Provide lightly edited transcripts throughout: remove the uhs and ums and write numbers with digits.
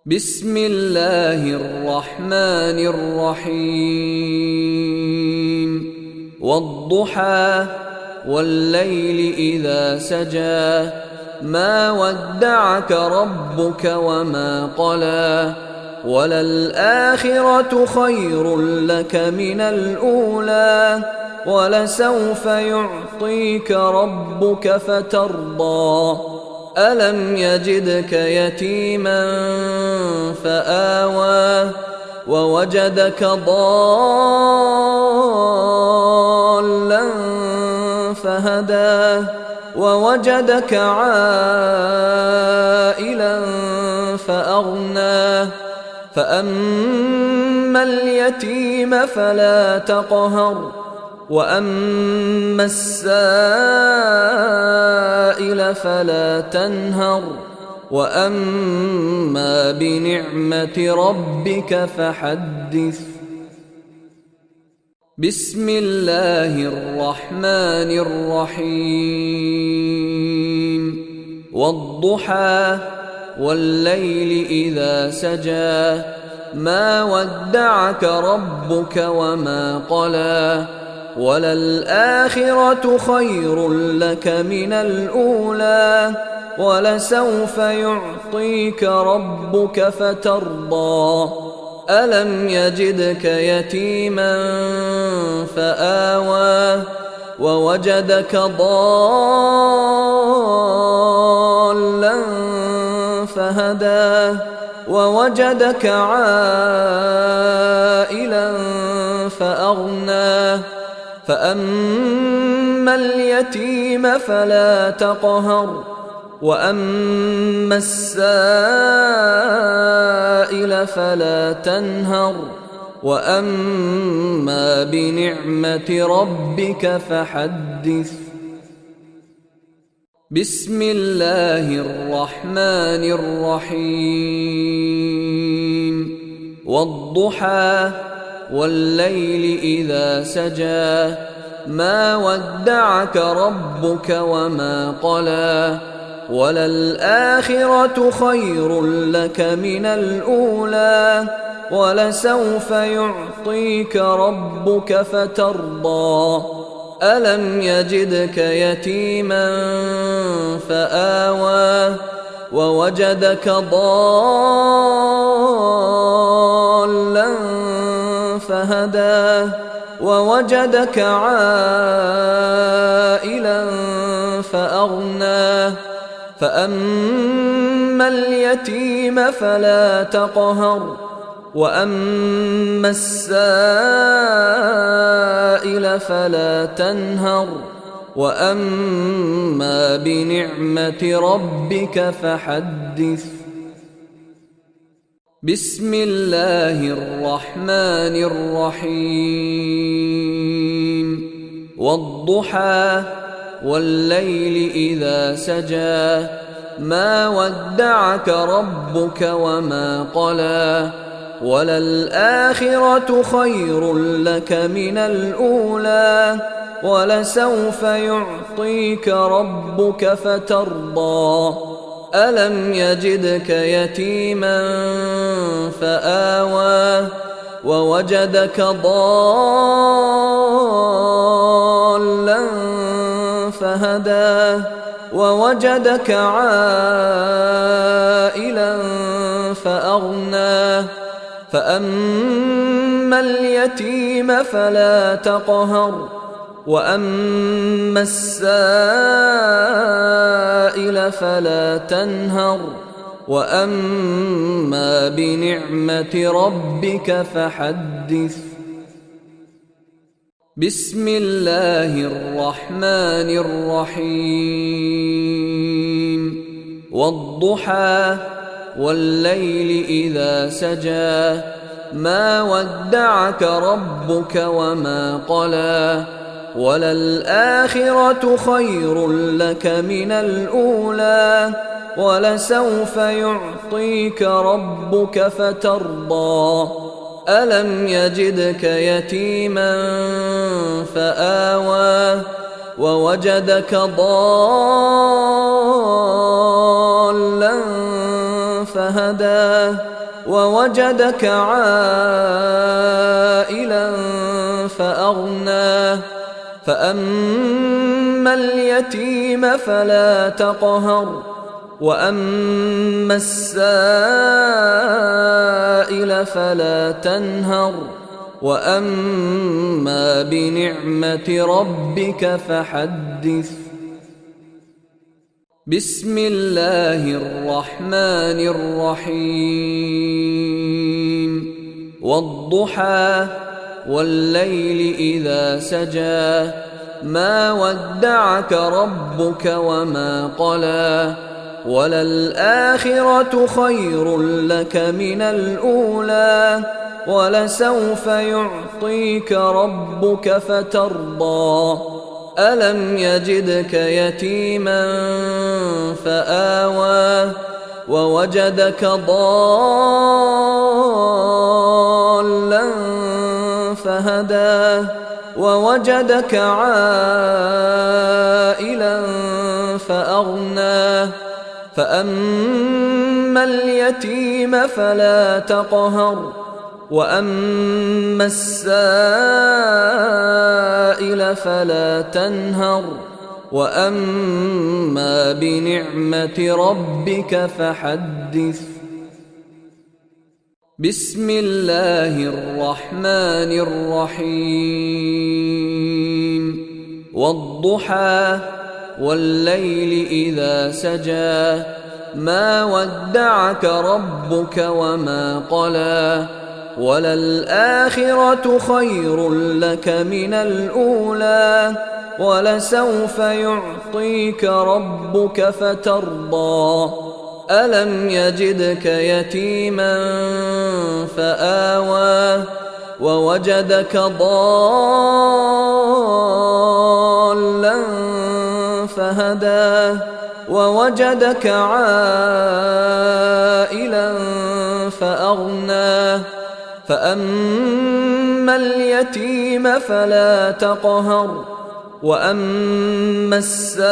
بسم الله الرحمن الرحيم والضحى والليل إذا سجى ما ودعك ربك وما قلى وللآخرة خير لك من الأولى ولسوف يعطيك ربك فترضى ألم يجدك يتيما فآوى ووجدك ضالا فهدى ووجدك عائلا فأغنى فأما اليتيم فلا تقهر وأما السائل فلا تنهر وأما بنعمة ربك فحدث. بسم الله الرحمن الرحيم والضحى والليل إذا سجى ما ودعك ربك وما قلى وللآخرة خير لك من الأولى ولسوف يعطيك ربك فترضى ألم يجدك يتيما فآوى ووجدك ضالا فهدى ووجدك عائلا فأغنى فأما اليتيم فلا تقهر وأما السائل فلا تنهر وأما بنعمة ربك فحدث. بسم الله الرحمن الرحيم والضحى والليل إذا سجى ما ودعك ربك وما قلى وللآخرة خير لك من الأولى ولسوف يعطيك ربك فترضى ألم يجدك يتيما فآوى ووجدك ضالا فهدى ووجدك عائلا فأغنى فأما اليتيم فلا تقهر وأما السائل فلا تنهر وأما بنعمة ربك فحدث. بسم الله الرحمن الرحيم والضحى والليل إذا سجى ما ودعك ربك وما قلى وللآخرة خير لك من الأولى ولسوف يعطيك ربك فترضى ألم يجدك يتيما فآوى ووجدك ضالا فهدى ووجدك عائلا فأغنى فأما اليتيم فلا تقهر وأما السائل فلا تنهر وأما بنعمة ربك فحدث. بسم الله الرحمن الرحيم والضحى والليل إذا سجى ما ودعك ربك وما قلى وللآخرة خير لك من الأولى ولسوف يعطيك ربك فترضى ألم يجدك يتيما فآوى ووجدك ضالا فهدى ووجدك عائلا فأغنى فأما اليتيم فلا تقهر وأما السائل فلا تنهر وأما بنعمة ربك فحدث. بسم الله الرحمن الرحيم والضحى والليل إذا سجى ما ودعك ربك وما قلى وللآخرة خير لك من الأولى ولسوف يعطيك ربك فترضى ألم يجدك يتيما فآوى ووجدك ضالا فهدى ووجدك عائلا فأغنى فأما اليتيم فلا تقهر وأما السائل فلا تنهر وأما بنعمة ربك فحدث. بسم الله الرحمن الرحيم والضحى والليل إذا سجى ما ودعك ربك وما قلى وللآخرة خير لك من الأولى ولسوف يعطيك ربك فترضى ألم يجدك يتيما فآوى ووجدك ضالا فهدى ووجدك عائلا فأغنى فأما اليتيم فلا تقهر وأما السائل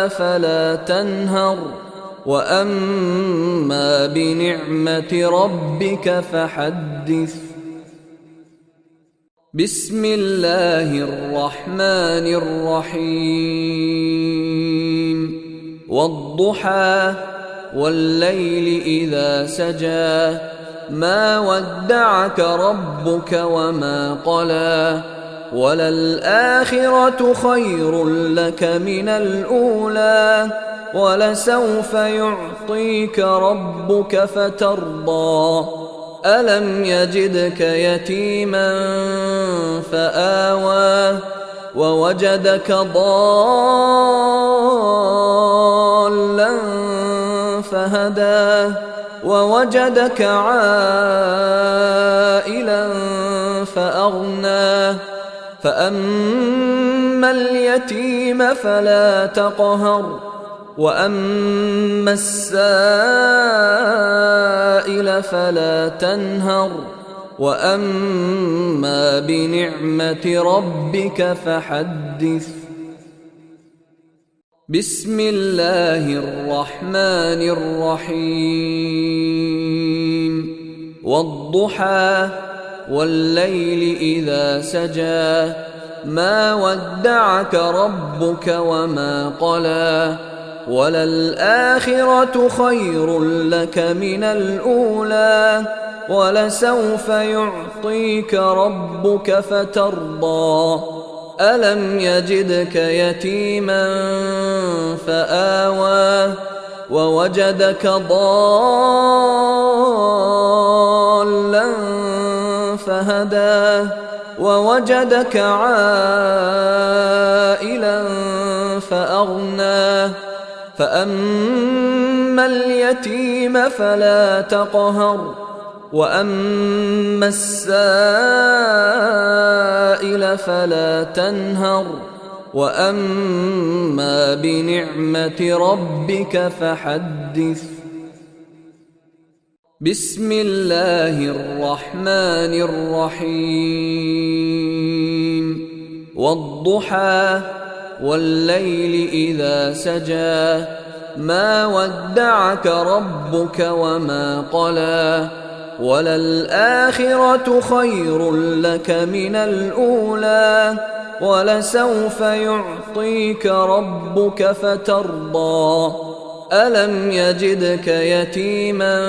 فلا تنهر وأما بنعمة ربك فحدث. بسم الله الرحمن الرحيم والضحى والليل إذا سجى ما ودعك ربك وما قلى وللآخرة خير لك من الأولى ولسوف يعطيك ربك فترضى ألم يجدك يتيما فآوى ووجدك ضالا فهدى ووجدك عائلا فأغنى فأما اليتيم فلا تقهر وأما السائل فلا تنهر وأما بنعمة ربك فحدث. بسم الله الرحمن الرحيم والضحى والليل إذا سجى ما ودعك ربك وما قلى وللآخرة خير لك من الأولى ولسوف يعطيك ربك فترضى ألم يجدك يتيما فآوى ووجدك ضالا فهدى ووجدك عائلا فأغنى فأما اليتيم فلا تقهر وأما السائل فلا تنهر وأما بنعمة ربك فحدث. بسم الله الرحمن الرحيم والضحى والليل إذا سجى ما ودعك ربك وما قلى وللآخرة خير لك من الأولى ولسوف يعطيك ربك فترضى ألم يجدك يتيما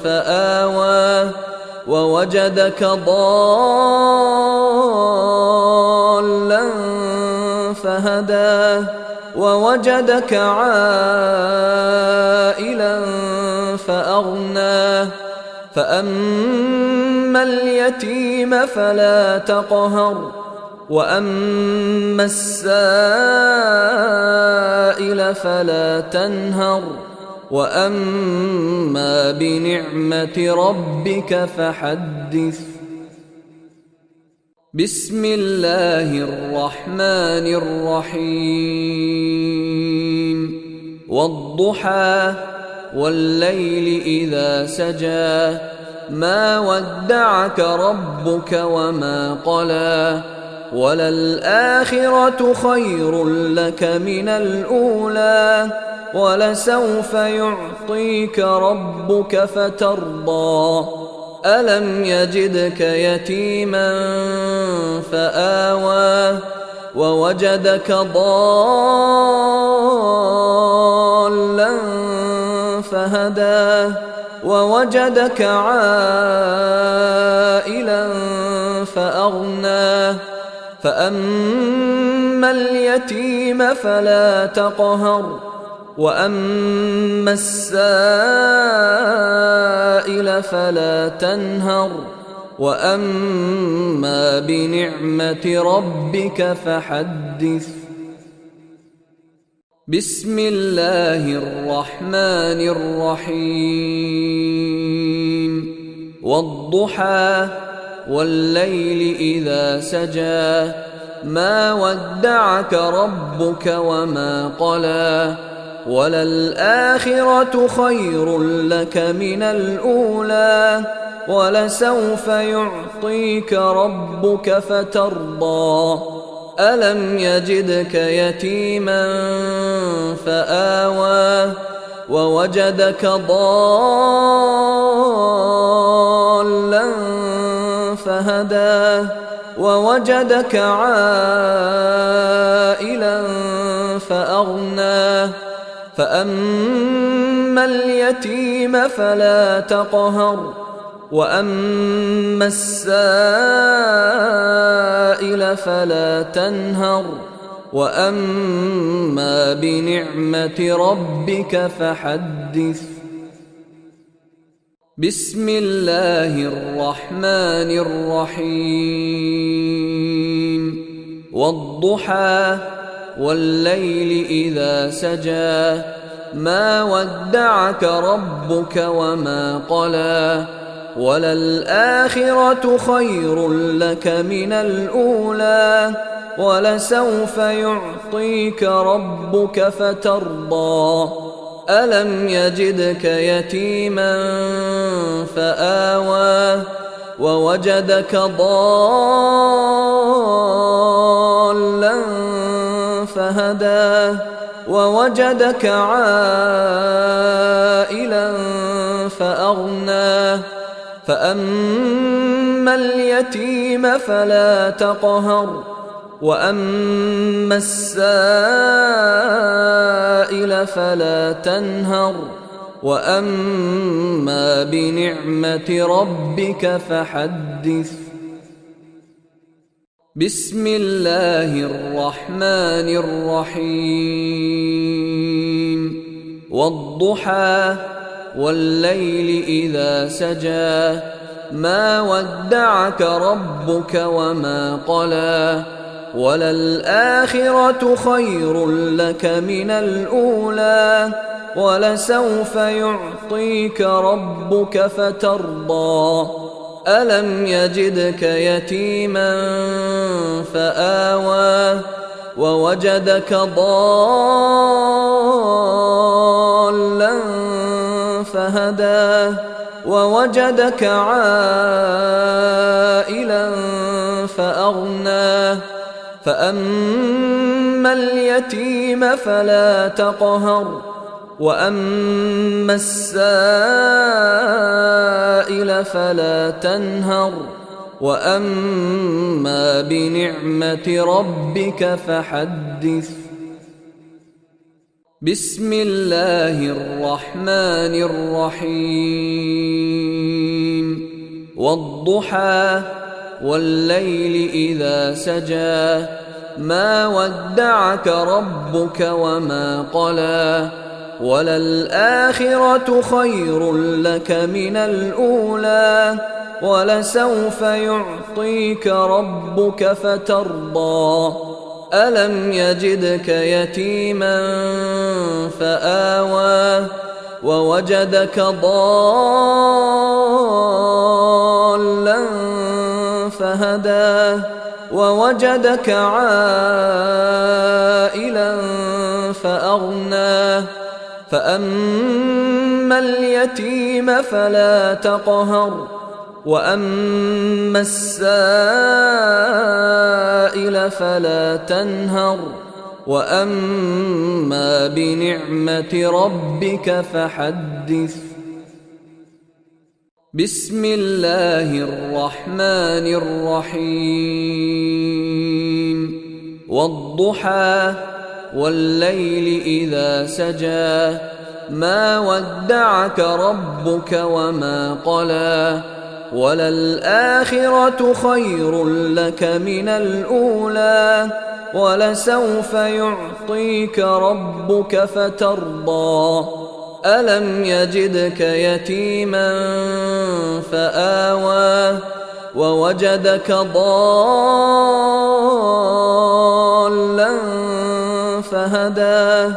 فآوى ووجدك ضالا فهدى ووجدك عائلا فأغنى فأما اليتيم فلا تقهر وأما السائل فلا تنهر وأما بنعمة ربك فحدث بسم الله الرحمن الرحيم والضحى والليل إذا سجى ما ودعك ربك وما قلى وللآخرة خير لك من الأولى ولسوف يعطيك ربك فترضى ألم يجدك يتيما فآوى ووجدك ضالا فهدى ووجدك عائلا فأغنى فأما اليتيم فلا تقهر وأما السائل فلا تنهر وأما بنعمة ربك فحدث بسم الله الرحمن الرحيم والضحى والليل إذا سجى ما ودعك ربك وما قلى وللآخرة خير لك من الأولى ولسوف يعطيك ربك فترضى ألم يجدك يتيما فآوى ووجدك ضالا فهدى ووجدك عائلا فأغنى فأما اليتيم فلا تقهر وأما السائل فلا تنهر وأما بنعمة ربك فحدث بسم الله الرحمن الرحيم والضحى والليل إذا سجى ما ودعك ربك وما قلى وللآخرة خير لك من الأولى ولسوف يعطيك ربك فترضى ألم يجدك يتيما فآوى ووجدك ضالا فهدى ووجدك عائلا فأغنى فأما اليتيم فلا تقهر وأما السائل فلا تنهر وأما بنعمة ربك فحدث بسم الله الرحمن الرحيم والضحى والليل إذا سجى ما ودعك ربك وما قلى وللآخرة خير لك من الأولى ولسوف يعطيك ربك فترضى ألم يجدك يتيما فآوى ووجدك ضالا فهدى ووجدك عائلا فأغنى فأما اليتيم فلا تقهر وأما السائل فلا تنهر وأما بنعمة ربك فحدث. بسم الله الرحمن الرحيم. والضحى والليل إذا سجى ما ودعك ربك وما قلى وللآخرة خير لك من الأولى ولسوف يعطيك ربك فترضى ألم يجدك يتيما فآوى ووجدك ضالا فهدى ووجدك عائلا فأغنى فأما اليتيم فلا تقهر وأما السائل فلا تنهر وأما بنعمة ربك فحدث. بسم الله الرحمن الرحيم. والضحى والليل إذا سجى ما ودعك ربك وما قلى وللآخرة خير لك من الأولى ولسوف يعطيك ربك فترضى ألم يجدك يتيما فآوى ووجدك ضالا فهدى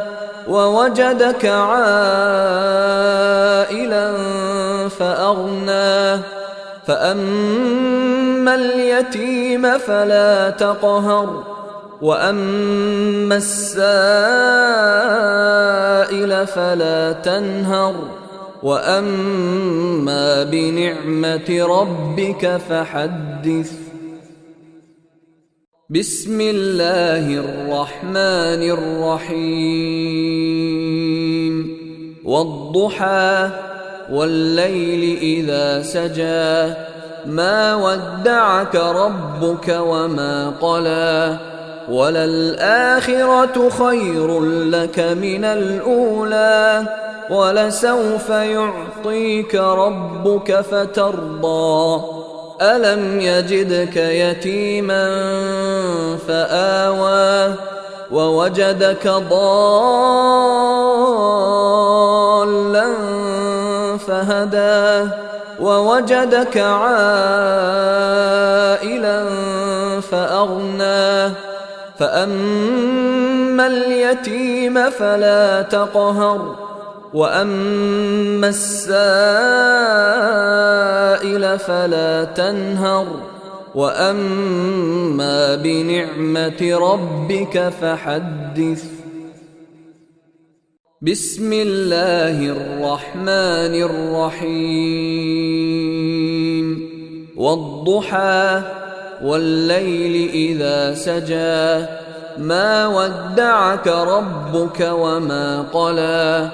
ووجدك عائلا فأغنى فأما اليتيم فلا تقهر وأما السائل فلا تنهر وأما بنعمة ربك فحدث. بسم الله الرحمن الرحيم. والضحى والليل إذا سجى ما ودعك ربك وما قلى وللآخرة خير لك من الأولى ولسوف يعطيك ربك فترضى ألم يجدك يتيما فآوى ووجدك ضالا فهدى ووجدك عائلا فأغنى فأما اليتيم فلا تقهر وأما السائل فلا تنهر وأما بنعمة ربك فحدث. بسم الله الرحمن الرحيم. والضحى والليل إذا سجى ما ودعك ربك وما قلى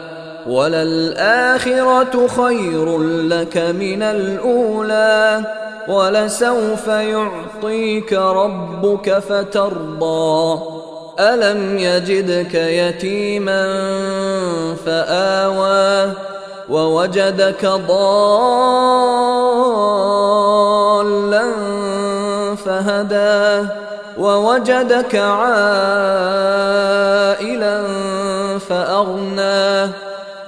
وللآخرة خير لك من الأولى ولسوف يعطيك ربك فترضى ألم يجدك يتيما فآوى ووجدك ضالا فهدى ووجدك عائلا فأغنى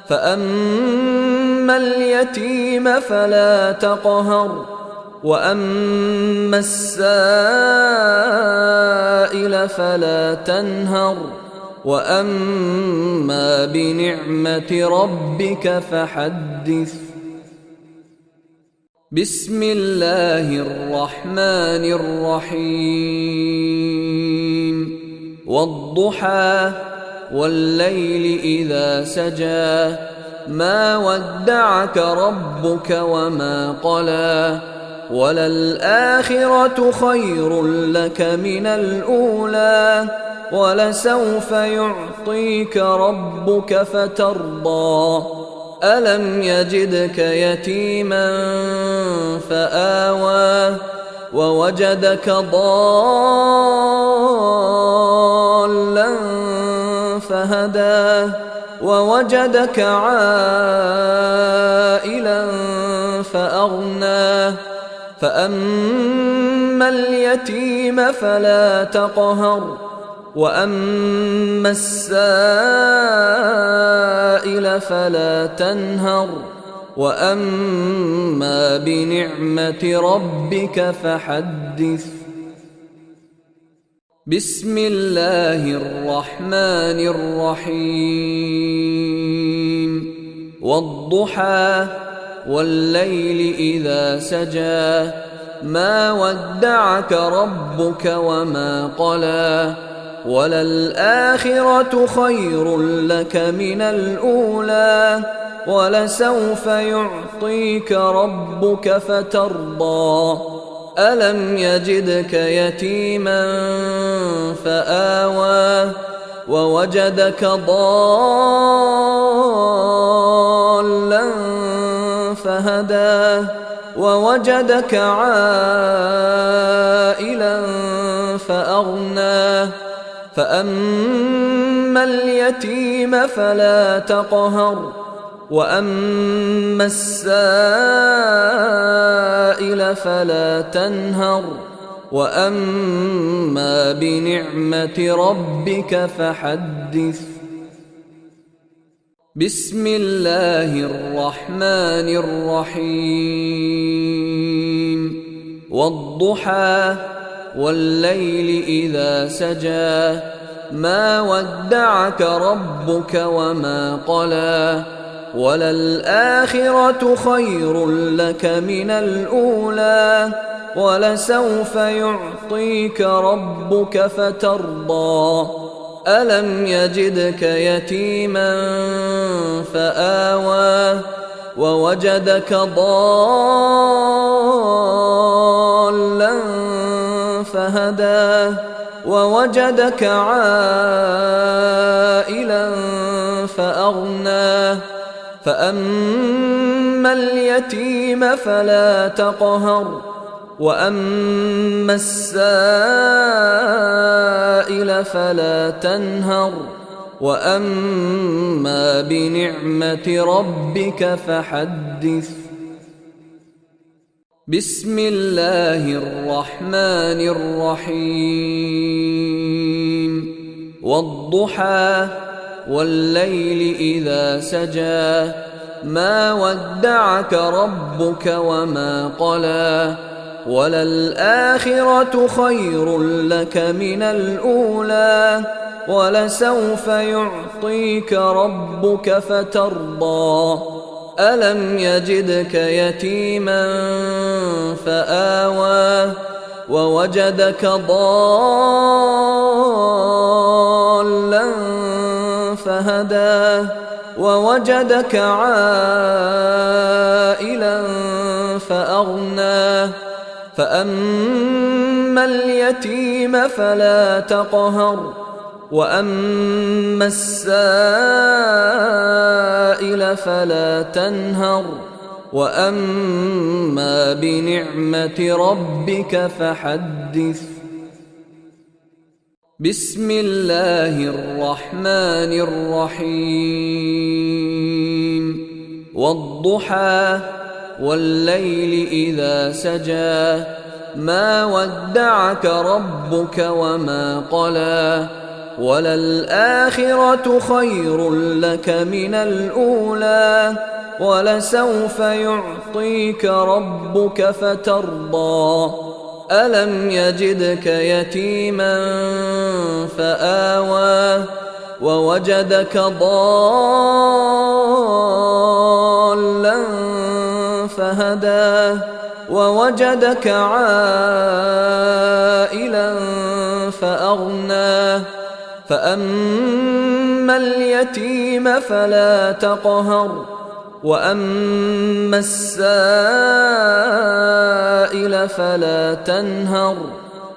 فأما اليتيم فلا تقهر وأما السائل فلا تنهر وأما بنعمة ربك فحدث. بسم الله الرحمن الرحيم. والضحى والليل إذا سجى ما ودعك ربك وما قلى وللآخرة خير لك من الأولى ولسوف يعطيك ربك فترضى ألم يجدك يتيما فآوى ووجدك ضالا فهدى ووجدك عائلا فأغنى فأما اليتيم فلا تقهر وأما السائل فلا تنهر وأما بنعمة ربك فحدث بسم الله الرحمن الرحيم والضحى والليل إذا سجى ما ودعك ربك وما قلى وللآخرة خير لك من الأولى ولسوف يعطيك ربك فترضى ألم يجدك يتيما فآوى ووجدك ضالا فهدى ووجدك عائلا فأغنى فأما اليتيم فلا تقهر وأما السائل فلا تنهر وأما بنعمة ربك فحدث بسم الله الرحمن الرحيم والضحى والليل إذا سجى ما ودعك ربك وما قلى وللآخرة خير لك من الأولى ولسوف يعطيك ربك فترضى ألم يجدك يتيما فآوى ووجدك ضالا فهدى ووجدك عائلا فأغنى فأما اليتيم فلا تقهر وأما السائل فلا تنهر وأما بنعمة ربك فحدث بسم الله الرحمن الرحيم والضحى والليل إذا سجى ما ودعك ربك وما قلى وللآخرة خير لك من الأولى ولسوف يعطيك ربك فترضى ألم يجدك يتيما فآوى ووجدك ضالا فهدى ووجدك عائلا فأغنى فأما اليتيم فلا تقهر وأما السائل فلا تنهر وأما بنعمة ربك فحدث بسم الله الرحمن الرحيم والضحى والليل إذا سجى ما ودعك ربك وما قلى وللآخرة خير لك من الأولى ولسوف يعطيك ربك فترضى ألم يجدك يتيما فآوى ووجدك ضالا فهدى ووجدك عائلا فأغنى فأما اليتيم فلا تقهر وأما السائل فلا تنهر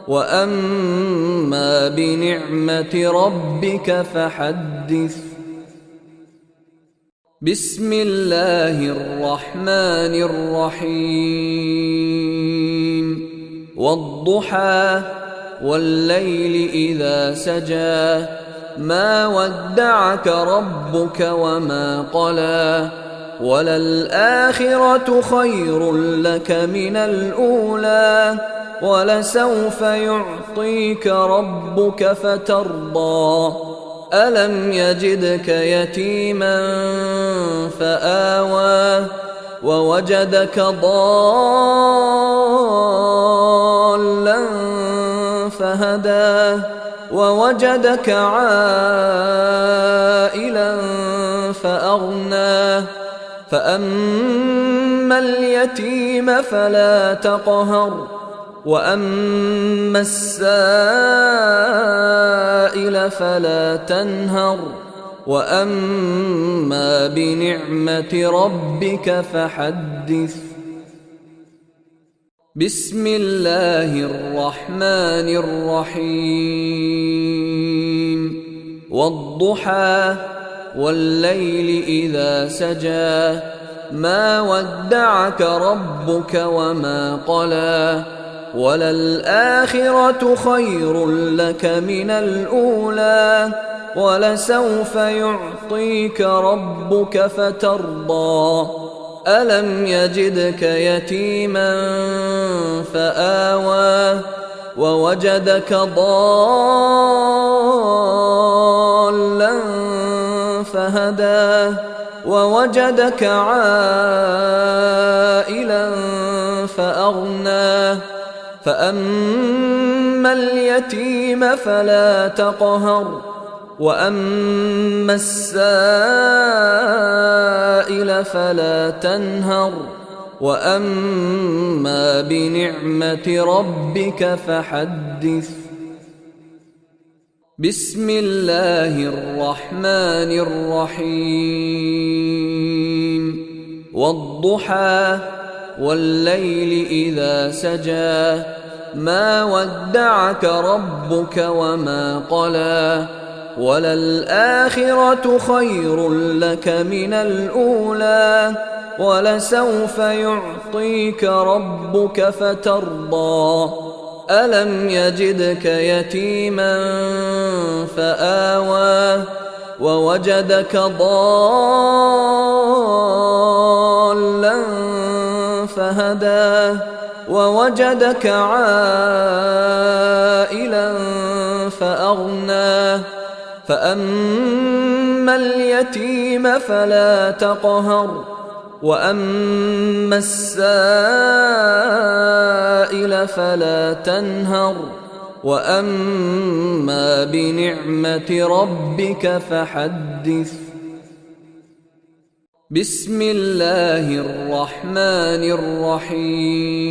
وأما بنعمة ربك فحدث. بسم الله الرحمن الرحيم. والضحى والليل إذا سجى ما ودعك ربك وما قلى وللآخرة خير لك من الأولى ولسوف يعطيك ربك فترضى ألم يجدك يتيما فآوى ووجدك ضالا فهدى ووجدك عائلا فأغنى فأما اليتيم فلا تقهر وأما السائل فلا تنهر وأما بنعمة ربك فحدث. بسم الله الرحمن الرحيم. والضحى والليل إذا سجى ما ودعك ربك وما قلى وللآخرة خير لك من الأولى ولسوف يعطيك ربك فترضى ألم يجدك يتيما فآوى ووجدك ضالا فهدى ووجدك عائلا فأغنى فأما اليتيم فلا تقهر وأما السائل فلا تنهر وأما بنعمة ربك فحدث. بسم الله الرحمن الرحيم. والضحى والليل إذا سجى ما ودعك ربك وما قلى وللآخرة خير لك من الأولى ولسوف يعطيك ربك فترضى ألم يجدك يتيما فآوى ووجدك ضالا فهدى ووجدك عائلا فأغنى فأما اليتيم فلا تقهر وأما السائل فلا تنهر وأما بنعمة ربك فحدث. بسم الله الرحمن الرحيم.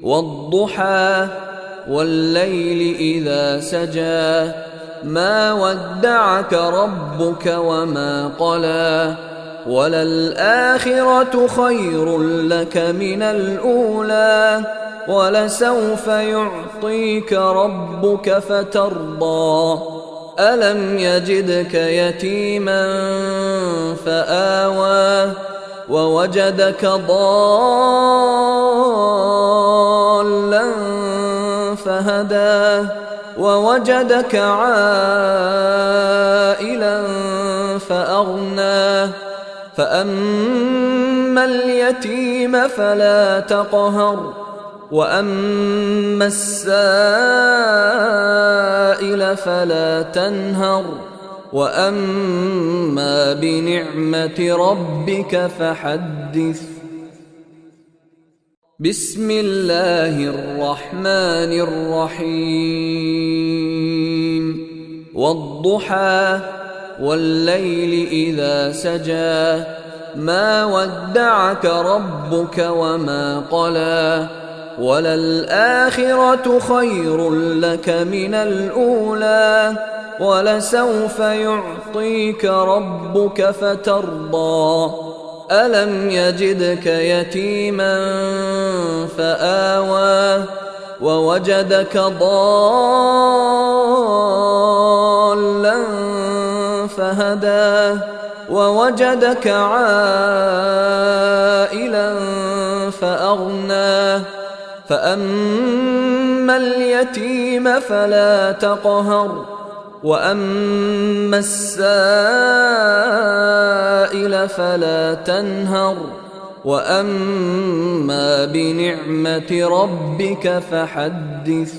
والضحى والليل إذا سجى ما ودعك ربك وما قلى وللآخرة خير لك من الأولى ولسوف يعطيك ربك فترضى ألم يجدك يتيما فآوى ووجدك ضالا فهدى ووجدك عائلا فأغنى فأما اليتيم فلا تقهر وأما السائل فلا تنهر وأما بنعمة ربك فحدث. بسم الله الرحمن الرحيم. والضحى والليل إذا سجى ما ودعك ربك وما قلى وللآخرة خير لك من الأولى ولسوف يعطيك ربك فترضى ألم يجدك يتيما فآوى ووجدك ضالا فهدى ووجدك عائلا فأغنى فأما اليتيم فلا تقهر وأما السائل فلا تنهر وأما بنعمة ربك فحدث.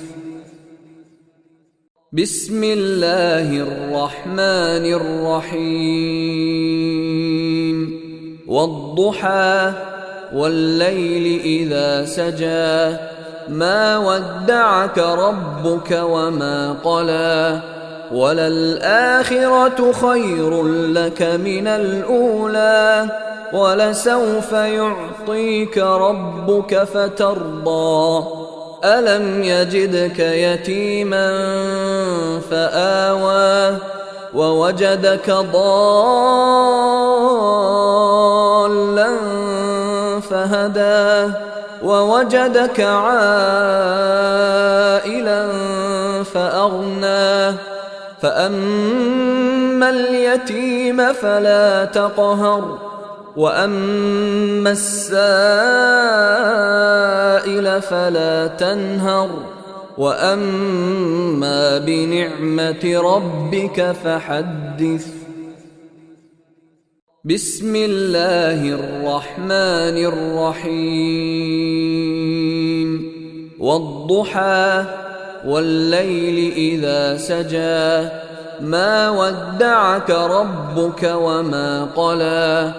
بسم الله الرحمن الرحيم والضحى والليل إذا سجى ما ودعك ربك وما قلى وللآخرة خير لك من الأولى ولسوف يعطيك ربك فترضى ألم يجدك يتيما فآوى ووجدك ضالا فهدى ووجدك عائلا فأغنى فأما اليتيم فلا تقهر وأما السائل فلا تنهر وأما بنعمة ربك فحدث. بسم الله الرحمن الرحيم والضحى والليل إذا سجى ما ودعك ربك وما قلى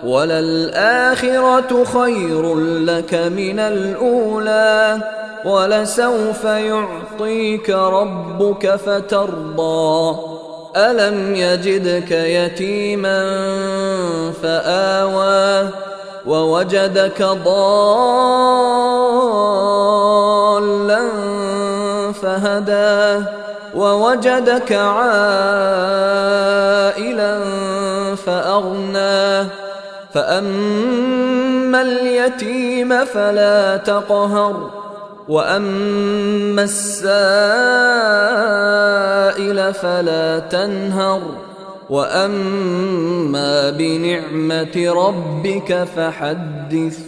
وللآخرة خير لك من الأولى ولسوف يعطيك ربك فترضى ألم يجدك يتيما فآوى ووجدك ضالا فهدى ووجدك عائلا فأغنى فأما اليتيم فلا تقهر وأما السائل فلا تنهر وأما بنعمة ربك فحدث.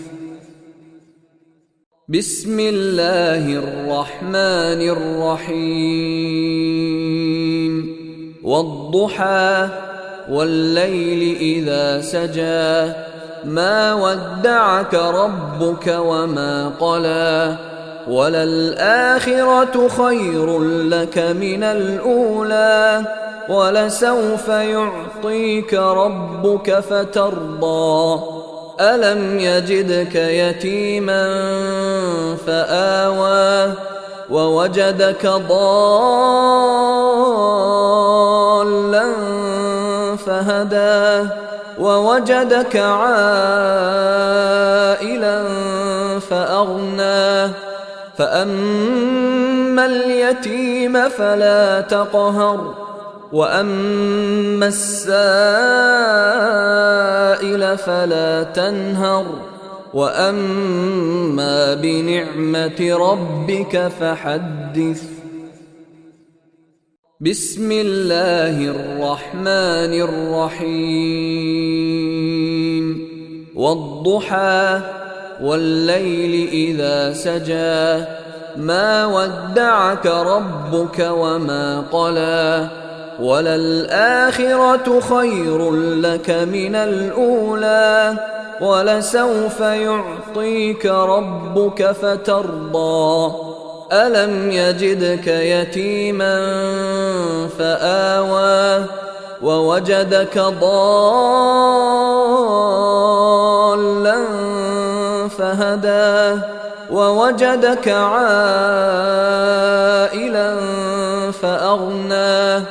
بسم الله الرحمن الرحيم والضحى والليل إذا سجى ما ودعك ربك وما قلى وللآخرة خير لك من الأولى ولسوف يعطيك ربك فترضى ألم يجدك يتيما فآوى ووجدك ضالا فهدى ووجدك عائلا فأغنى فأما اليتيم فلا تقهر وأما السائل فلا تنهر وأما بنعمة ربك فحدث. بسم الله الرحمن الرحيم والضحى والليل إذا سجى ما ودعك ربك وما قلى وللآخرة خير لك من الأولى ولسوف يعطيك ربك فترضى ألم يجدك يتيما فآوى ووجدك ضالا فهدى ووجدك عائلا فأغنى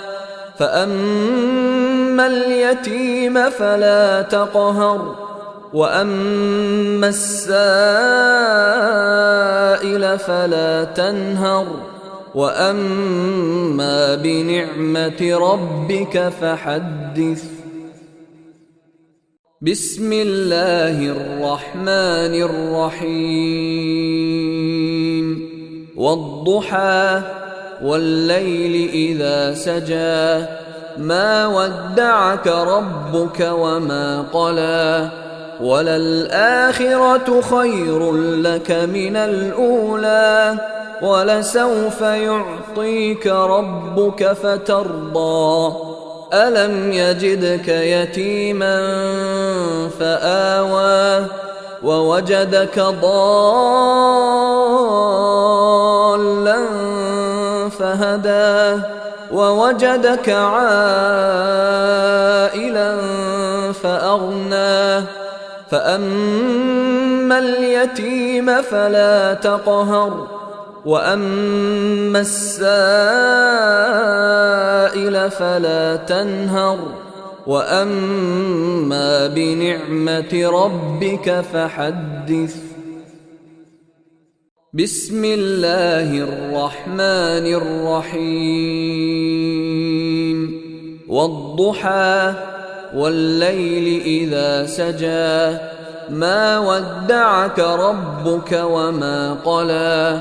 فأما اليتيم فلا تقهر وأما السائل فلا تنهر وأما بنعمة ربك فحدث. بسم الله الرحمن الرحيم والضحى والليل إذا سجى ما ودعك ربك وما قلى وللآخرة خير لك من الأولى ولسوف يعطيك ربك فترضى ألم يجدك يتيما فآوى ووجدك ضالا فهدى ووجدك عائلا فأغنى فأما اليتيم فلا تقهر وأما السائل فلا تنهر وأما بنعمة ربك فحدث بسم الله الرحمن الرحيم والضحى والليل إذا سجى ما ودعك ربك وما قلى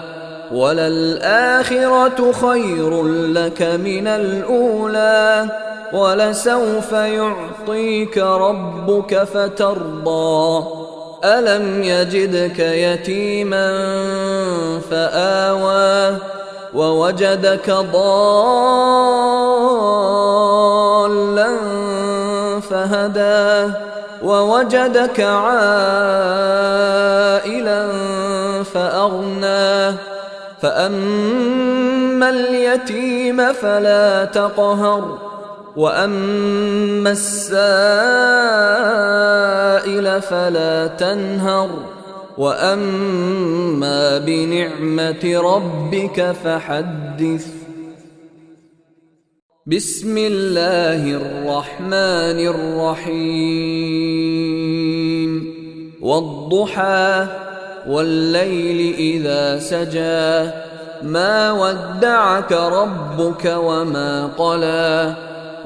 وللآخرة خير لك من الأولى ولسوف يعطيك ربك فترضى ألم يجدك يتيما فآوى ووجدك ضالا فهدى ووجدك عائلا فأغنى فأما اليتيم فلا تقهر وأما السائل فلا تنهر وأما بنعمة ربك فحدث بسم الله الرحمن الرحيم والضحى والليل إذا سجى ما ودعك ربك وما قلى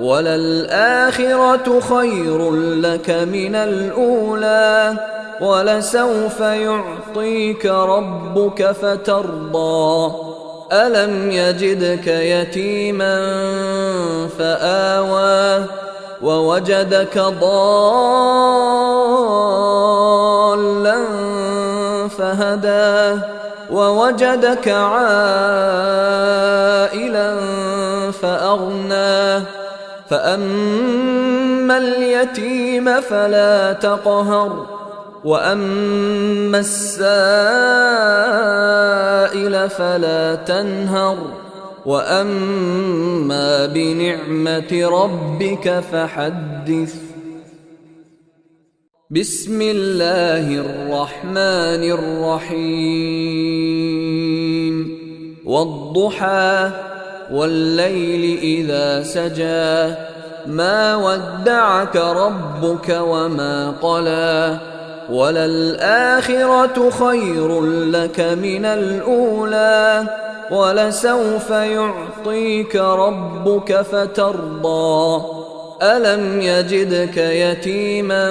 وللآخرة خير لك من الأولى ولسوف يعطيك ربك فترضى ألم يجدك يتيما فآوى ووجدك ضالا فهدى ووجدك عائلا فأغنى فأما اليتيم فلا تقهر وأما السائل فلا تنهر وأما بنعمة ربك فحدث بسم الله الرحمن الرحيم والضحى والليل إذا سجى ما ودعك ربك وما قلى وللآخرة خير لك من الأولى ولسوف يعطيك ربك فترضى ألم يجدك يتيما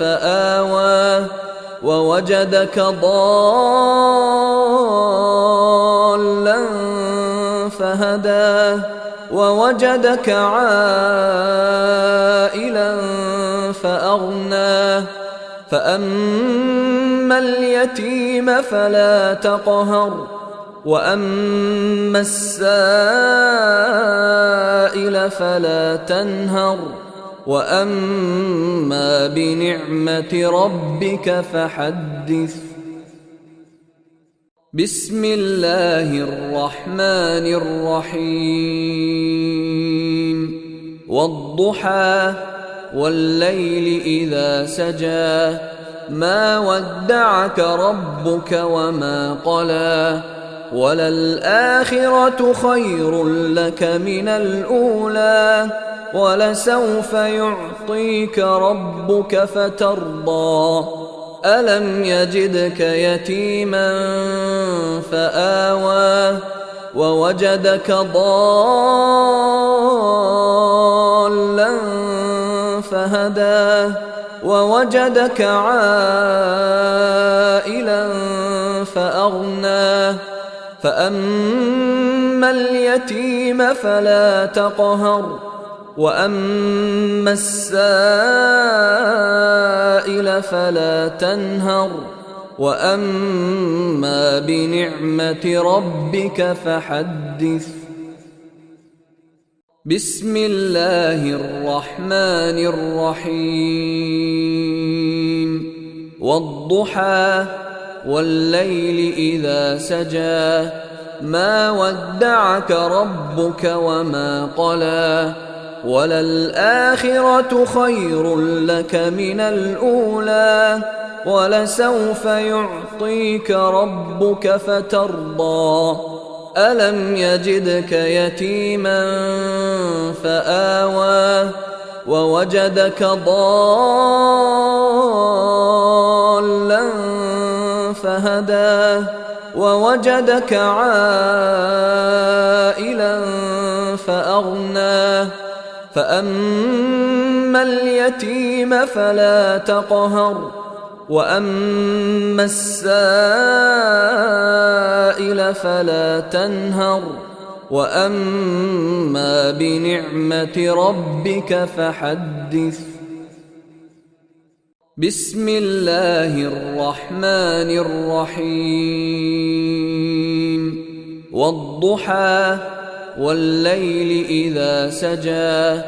فآوى ووجدك ضالا فهدى ووجدك عائلا فأغنى فأما اليتيم فلا تقهر وأما السائل فلا تنهر وأما بنعمة ربك فحدث بسم الله الرحمن الرحيم والضحى والليل إذا سجى ما ودعك ربك وما قلى وللآخرة خير لك من الأولى ولسوف يعطيك ربك فترضى ألم يجدك يتيما فآوى ووجدك ضالا فهدى ووجدك عائلا فأغنى فأما اليتيم فلا تقهر وأما السائل فلا تنهر وأما بنعمة ربك فحدث. بسم الله الرحمن الرحيم. والضحى والليل إذا سجى ما ودعك ربك وما قلى وللآخرة خير لك من الأولى ولسوف يعطيك ربك فترضى ألم يجدك يتيما فآوى ووجدك ضالا فهدى ووجدك عائلا فأغنى فأما اليتيم فلا تقهر وأما السائل فلا تنهر وأما بنعمة ربك فحدث. بسم الله الرحمن الرحيم. والضحى والليل إذا سجى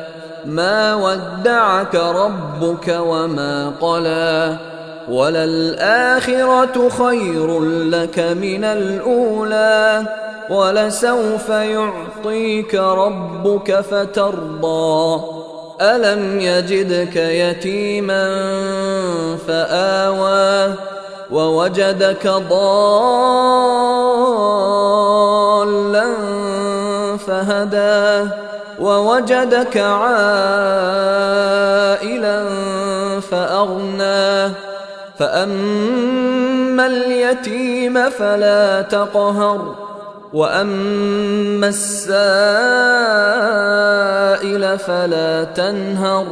ما ودعك ربك وما قلى وللآخرة خير لك من الأولى ولسوف يعطيك ربك فترضى ألم يجدك يتيما فآوى ووجدك ضالا فهدى ووجدك عائلا فأغنى فأما اليتيم فلا تقهر وأما السائل فلا تنهر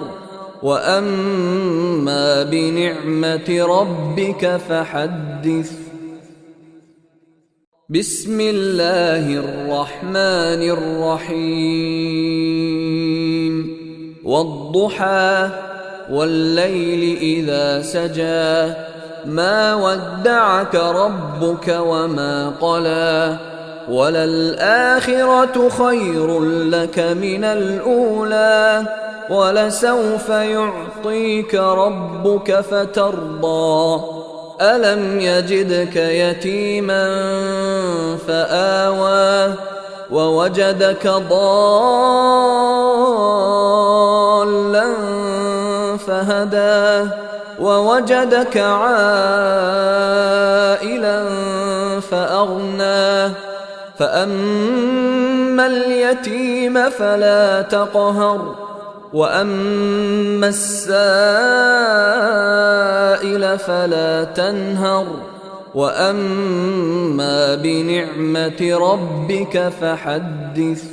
وأما بنعمة ربك فحدث. بسم الله الرحمن الرحيم. والضحى والليل إذا سجى ما ودعك ربك وما قلى وللآخرة خير لك من الأولى ولسوف يعطيك ربك فترضى ألم يجدك يتيما فآوى ووجدك ضالا فهدى ووجدك عائلا فأغنى فأما اليتيم فلا تقهر وأما السائل فلا تنهر وأما بنعمة ربك فحدث.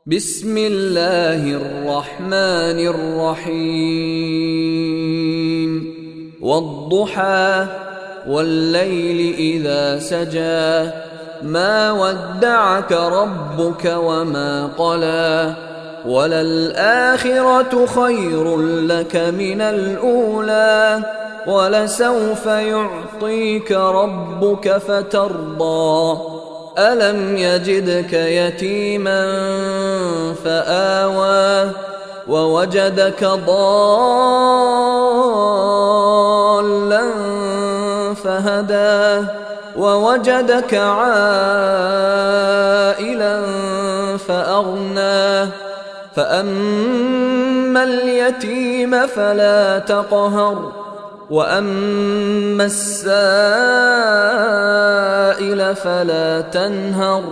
بسم الله الرحمن الرحيم. والضحى والليل إذا سجى ما ودعك ربك وما قلى وللآخرة خير لك من الأولى ولسوف يعطيك ربك فترضى ألم يجدك يتيما فآوى ووجدك ضالا فهدى ووجدك عائلا فأغنى فأما اليتيم فلا تقهر وأما السائل فلا تنهر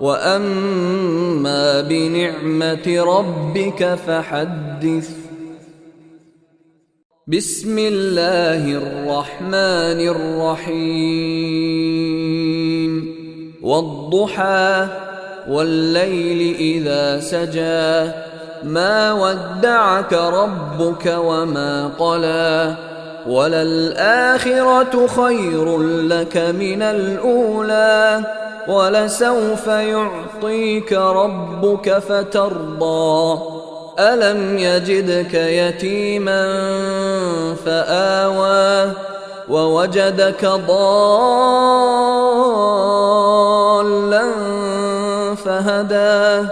وأما بنعمة ربك فحدث. بسم الله الرحمن الرحيم. والضحى والليل إذا سجى ما ودعك ربك وما قلى وللآخرة خير لك من الأولى ولسوف يعطيك ربك فترضى ألم يجدك يتيما فآوى ووجدك ضالا فهدى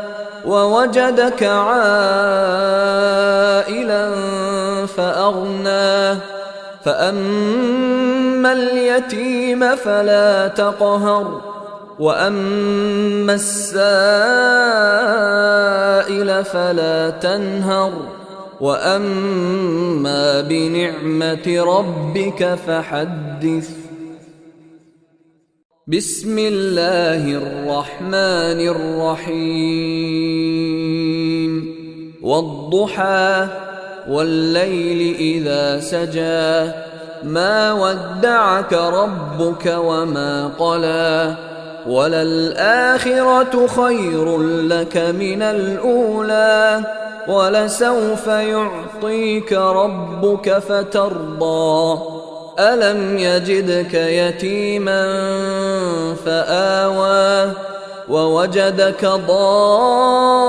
ووجدك عائلا فأغنى فأما اليتيم فلا تقهر وأما السائل فلا تنهر وأما بنعمة ربك فحدث بسم الله الرحمن الرحيم والضحى والليل إذا سجى ما ودعك ربك وما قلى وللآخرة خير لك من الأولى ولسوف يعطيك ربك فترضى ألم يجدك يتيما فآوى ووجدك ضالا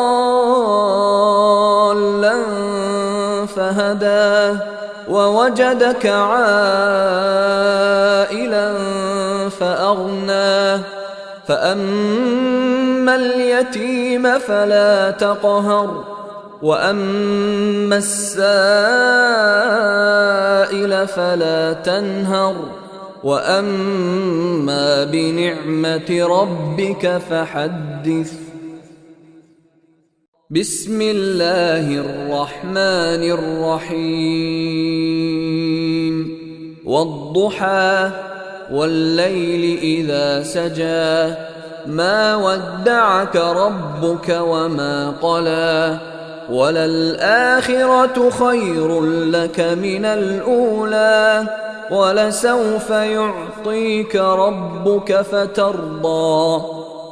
فهدى ووجدك عائلا فأغنى فأما اليتيم فلا تقهر وأما السائل فلا تنهر وأما بنعمة ربك فحدث بسم الله الرحمن الرحيم والضحى والليل إذا سجى ما ودعك ربك وما قلى وللآخرة خير لك من الأولى ولسوف يعطيك ربك فترضى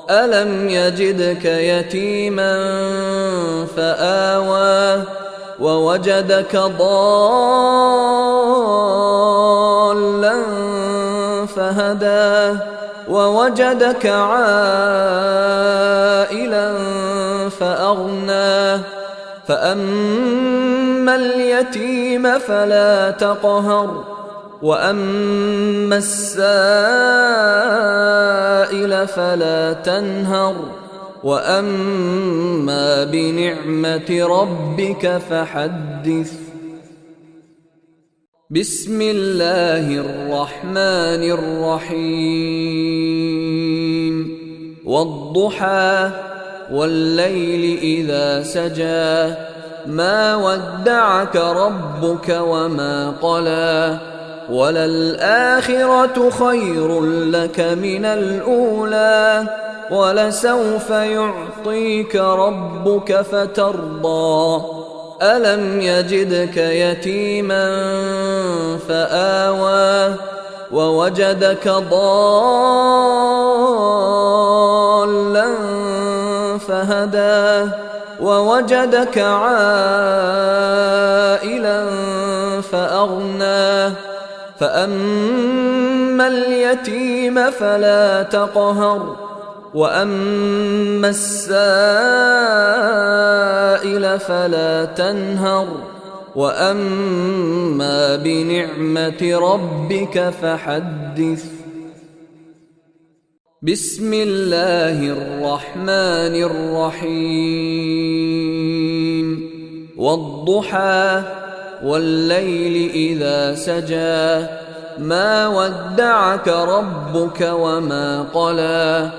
ألم يجدك يتيما فآوى ووجدك ضالا فهدى ووجدك عائلا فأغنى فأما اليتيم فلا تقهر وأما السائل فلا تنهر وأما بنعمة ربك فحدث بسم الله الرحمن الرحيم والضحى والليل إذا سجى ما ودعك ربك وما قلى وللآخرة خير لك من الأولى ولسوف يعطيك ربك فترضى ألم يجدك يتيما فآوى ووجدك ضالا فهدى ووجدك عائلا فأغنى فأما اليتيم فلا تقهر وأما السائل فلا تنهر وأما بنعمة ربك فحدث بسم الله الرحمن الرحيم والضحى والليل إذا سجى ما ودعك ربك وما قلى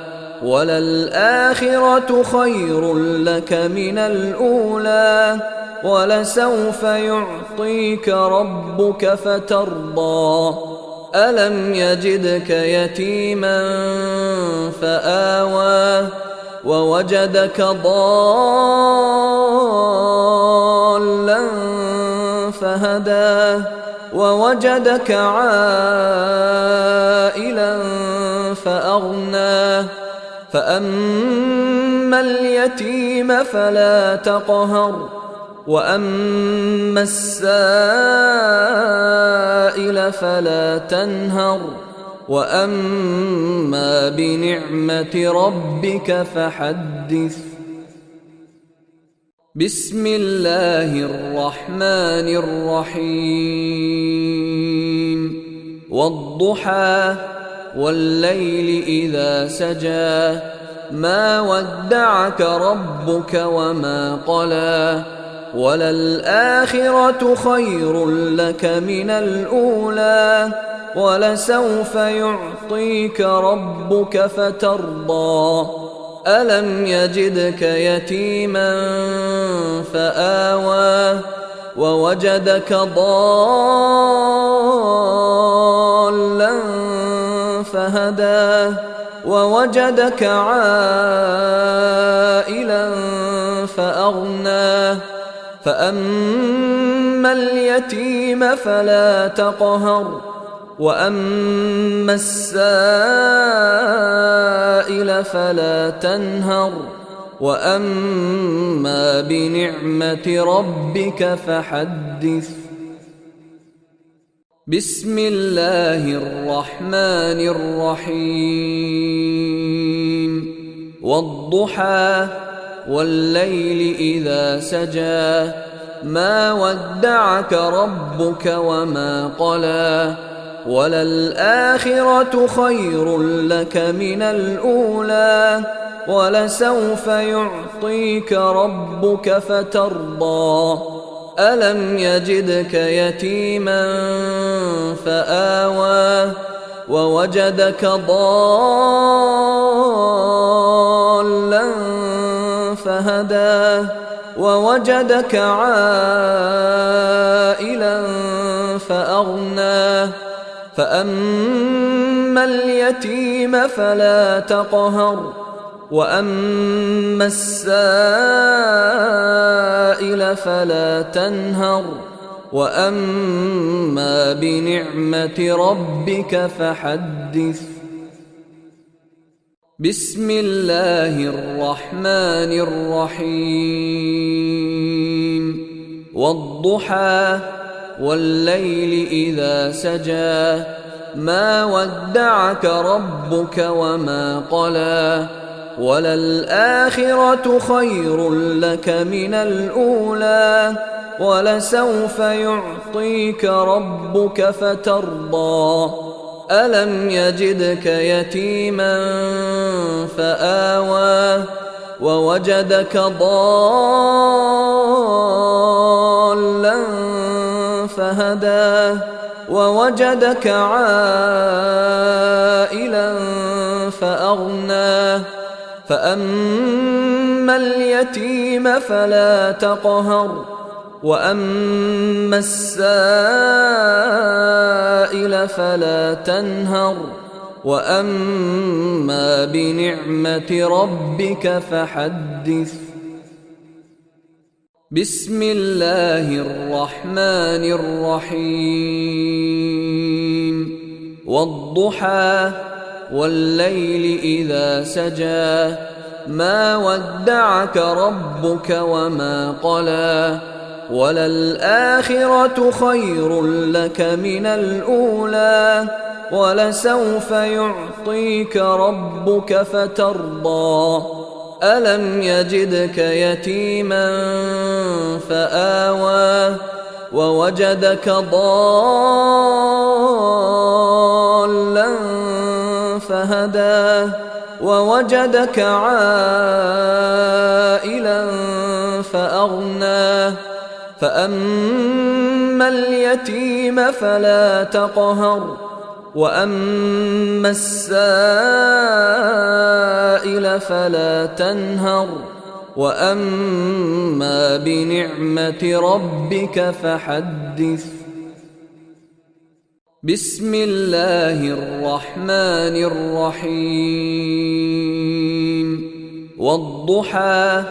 وللآخرة خير لك من الأولى ولسوف يعطيك ربك فترضى ألم يجدك يتيما فآوى ووجدك ضالا فهدى ووجدك عائلا فأغنى فأما اليتيم فلا تقهر وأما السائل السائل فلا تنهر وأما بنعمة ربك فحدث. بسم الله الرحمن الرحيم. والضحى والليل إذا سجى ما ودعك ربك وما قلى وللآخرة خير لك من الأولى ولسوف يعطيك ربك فترضى ألم يجدك يتيما فآوى ووجدك ضالا فهدى ووجدك عائلا فأغنى فأما اليتيم فلا تقهر وأما السائل فلا تنهر وأما بنعمة ربك فحدث. بسم الله الرحمن الرحيم. والضحى والليل إذا سجى ما ودعك ربك وما قلى وللآخرة خير لك من الأولى ولسوف يعطيك ربك فترضى ألم يجدك يتيما فآوى ووجدك ضالا فهدى ووجدك عائلا فأغنى فأما اليتيم فلا تقهر وأما السائل فلا تنهر وأما بنعمة ربك فحدث. بسم الله الرحمن الرحيم. والضحى والليل إذا سجى ما ودعك ربك وما قلى وللآخرة خير لك من الأولى ولسوف يعطيك ربك فترضى ألم يجدك يتيما فآوى ووجدك ضالا فهدى ووجدك عائلا فأغنى فأما اليتيم فلا تقهر وأما السائل فلا تنهر وأما بنعمة ربك فحدث. بسم الله الرحمن الرحيم. والضحى والليل إذا سجى ما ودعك ربك وما قلى وللآخرة خير لك من الأولى ولسوف يعطيك ربك فترضى ألم يجدك يتيما فآوى ووجدك ضالا فهدى ووجدك عائلا فأغنى فأما اليتيم فلا تقهر وأما السائل فلا تنهر وأما بنعمة ربك فحدث. بسم الله الرحمن الرحيم. والضحى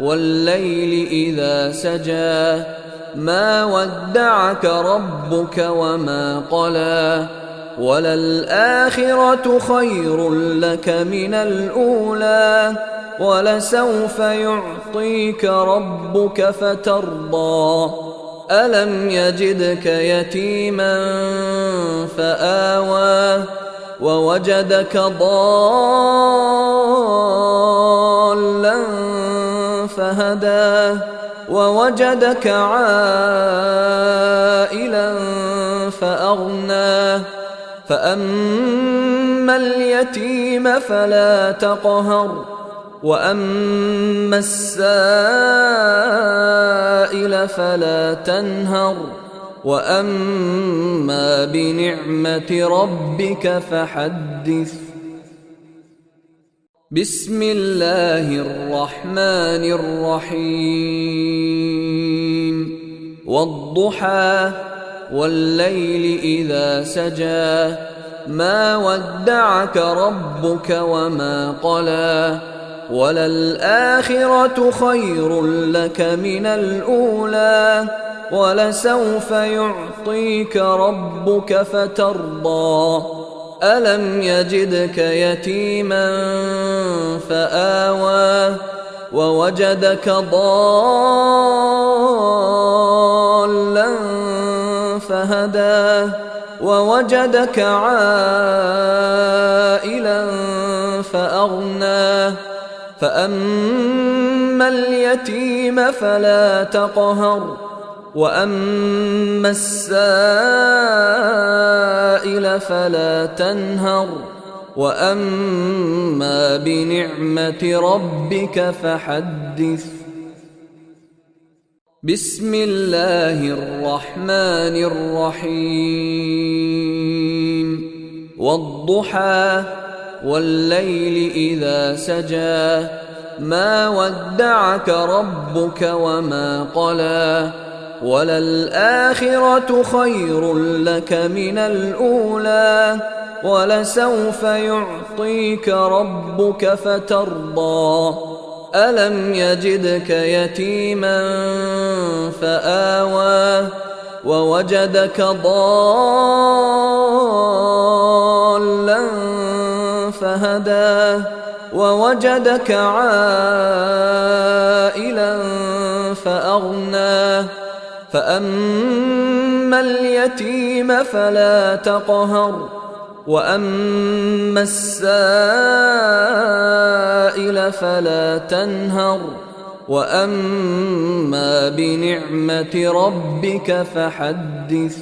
والليل إذا سجى ما ودعك ربك وما قلى وللآخرة خير لك من الأولى ولسوف يعطيك ربك فترضى ألم يجدك يتيما فآوى ووجدك ضالا فهدى ووجدك عائلا فأغنى فأما اليتيم فلا تقهر وأما السائل فلا تنهر وأما بنعمة ربك فحدث. بسم الله الرحمن الرحيم والضحى والليل إذا سجى ما ودعك ربك وما قلى وللآخرة خير لك من الأولى ولسوف يعطيك ربك فترضى ألم يجدك يتيما فآوى ووجدك ضالا فهدى ووجدك عائلا فأغنى فأما اليتيم فلا تقهر وأما السائل فلا تنهر وأما بنعمة ربك فحدث. بسم الله الرحمن الرحيم والضحى والليل إذا سجى ما ودعك ربك وما قلى وللآخرة خير لك من الأولى ولسوف يعطيك ربك فترضى ألم يجدك يتيما فآوى ووجدك ضالا فهدى ووجدك عائلا فأغنى فأما اليتيم فلا تقهر وأما السائل فلا تنهر وأما بنعمة ربك فحدث.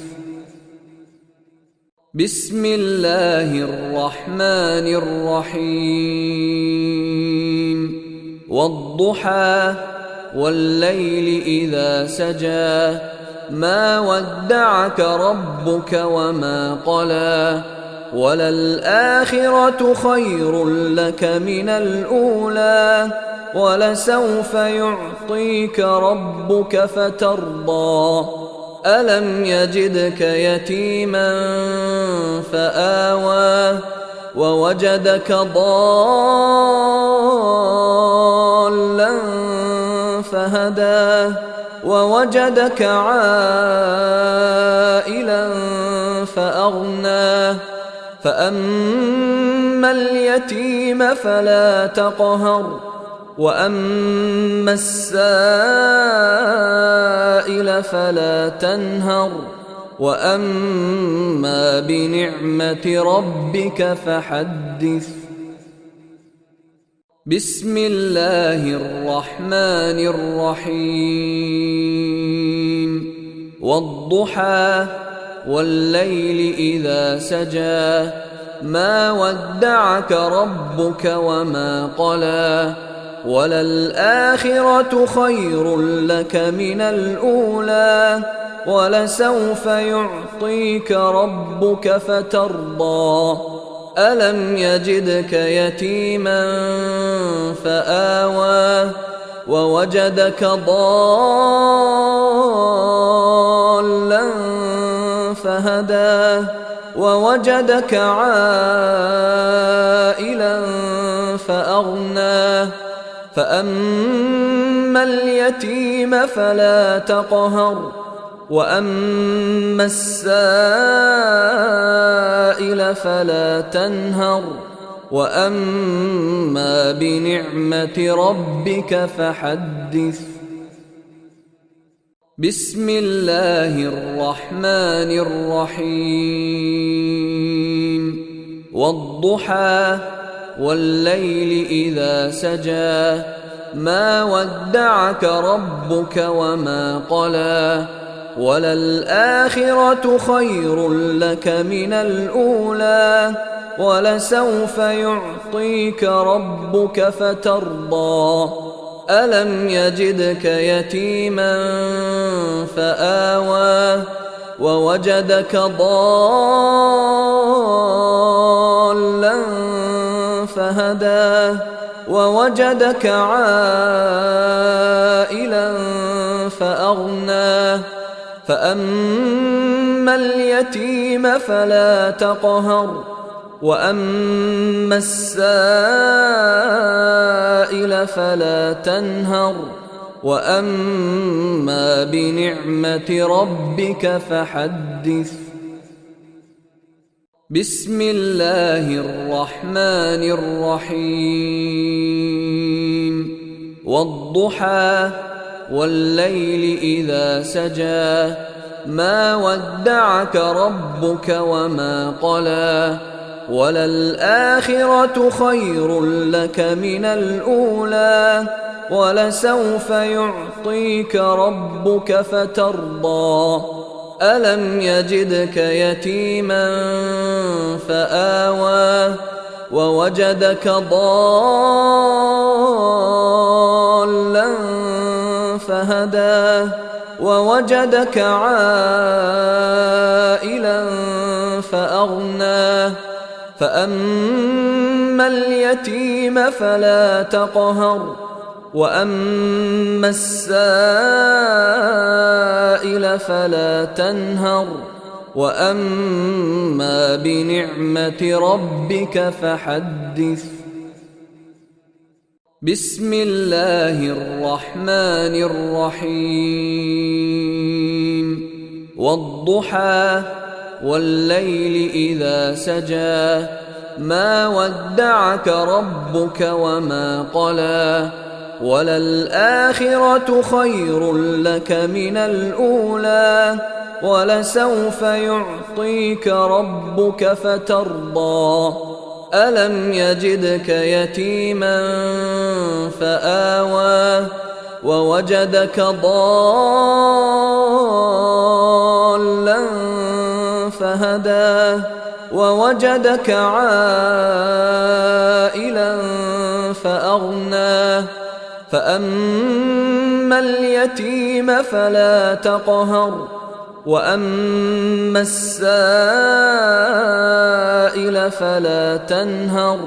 بسم الله الرحمن الرحيم والضحى والليل إذا سجى ما ودعك ربك وما قلى وللآخرة خير لك من الأولى ولسوف يعطيك ربك فترضى ألم يجدك يتيما فآوى ووجدك ضالا فهدى ووجدك عائلا فأغنى فأما اليتيم فلا تقهر وأما السائل فلا تنهر وأما بنعمة ربك فحدث. بسم الله الرحمن الرحيم والضحى والليل إذا سجى ما ودعك ربك وما قلى وللآخرة خير لك من الأولى ولسوف يعطيك ربك فترضى ألم يجدك يتيما فآوى ووجدك ضالا فهدى ووجدك عائلا فأغنى فأما اليتيم فلا تقهر وأما السائل فلا تنهر وأما بنعمة ربك فحدث. بسم الله الرحمن الرحيم والضحى والليل إذا سجى ما ودعك ربك وما قلى وللآخرة خير لك من الأولى ولسوف يعطيك ربك فترضى ألم يجدك يتيما فآوى ووجدك ضالا فهدى ووجدك عائلا فأغنى فأما اليتيم فلا تقهر وأما السائل فلا تنهر وأما بنعمة ربك فحدث بسم الله الرحمن الرحيم والضحى والليل إذا سجى ما ودعك ربك وما قلى وللآخرة خير لك من الأولى ولسوف يعطيك ربك فترضى ألم يجدك يتيما فآوى ووجدك ضالا فهدى ووجدك عائلا فأغنى فأما اليتيم فلا تقهر وأما السائل فلا تنهر وأما بنعمة ربك فحدث بسم الله الرحمن الرحيم والضحى والليل إذا سجى ما ودعك ربك وما قلى وللآخرة خير لك من الأولى ولسوف يعطيك ربك فترضى ألم يجدك يتيما فآوى ووجدك ضالا فهدى ووجدك عائلا فأغنى فأما اليتيم فلا تقهر وأما السائل فلا تنهر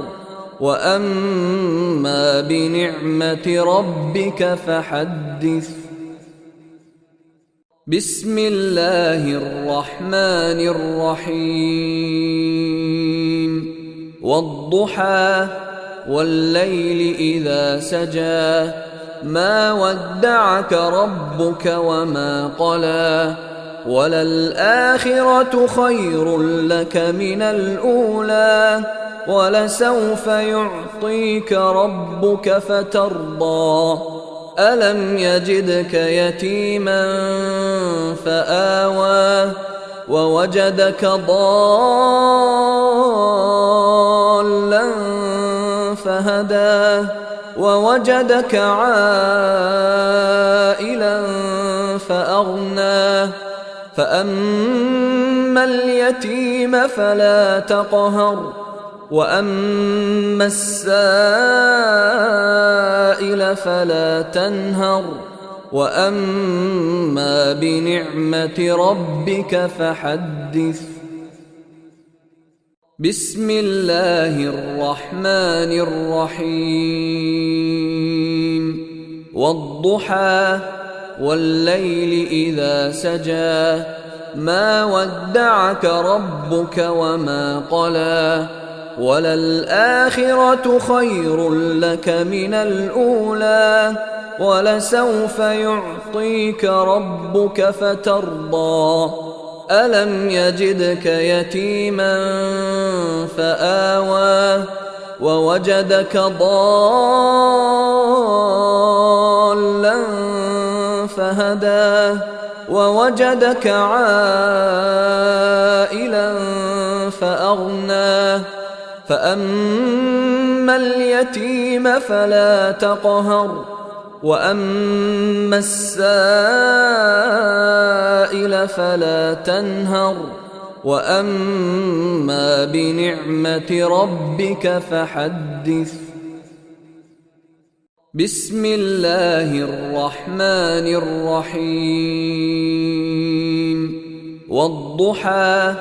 وأما بنعمة ربك فحدث بسم الله الرحمن الرحيم والضحى والليل إذا سجى ما ودعك ربك وما قلى وللآخرة خير لك من الأولى ولسوف يعطيك ربك فترضى ألم يجدك يتيما فآوى ووجدك ضالا فهدى ووجدك عائلا فأغنى فأما اليتيم فلا تقهر وأما السائل فلا تنهر وأما بنعمة ربك فحدث بسم الله الرحمن الرحيم والضحى والليل إذا سجى ما ودعك ربك وما قلى وللآخرة خير لك من الأولى ولسوف يعطيك ربك فترضى ألم يجدك يتيما فآوى ووجدك ضالا فهدى ووجدك عائلا فأغنى فأما اليتيم فلا تقهر وأما السائل فلا تنهر وأما بنعمة ربك فحدث. بسم الله الرحمن الرحيم والضحى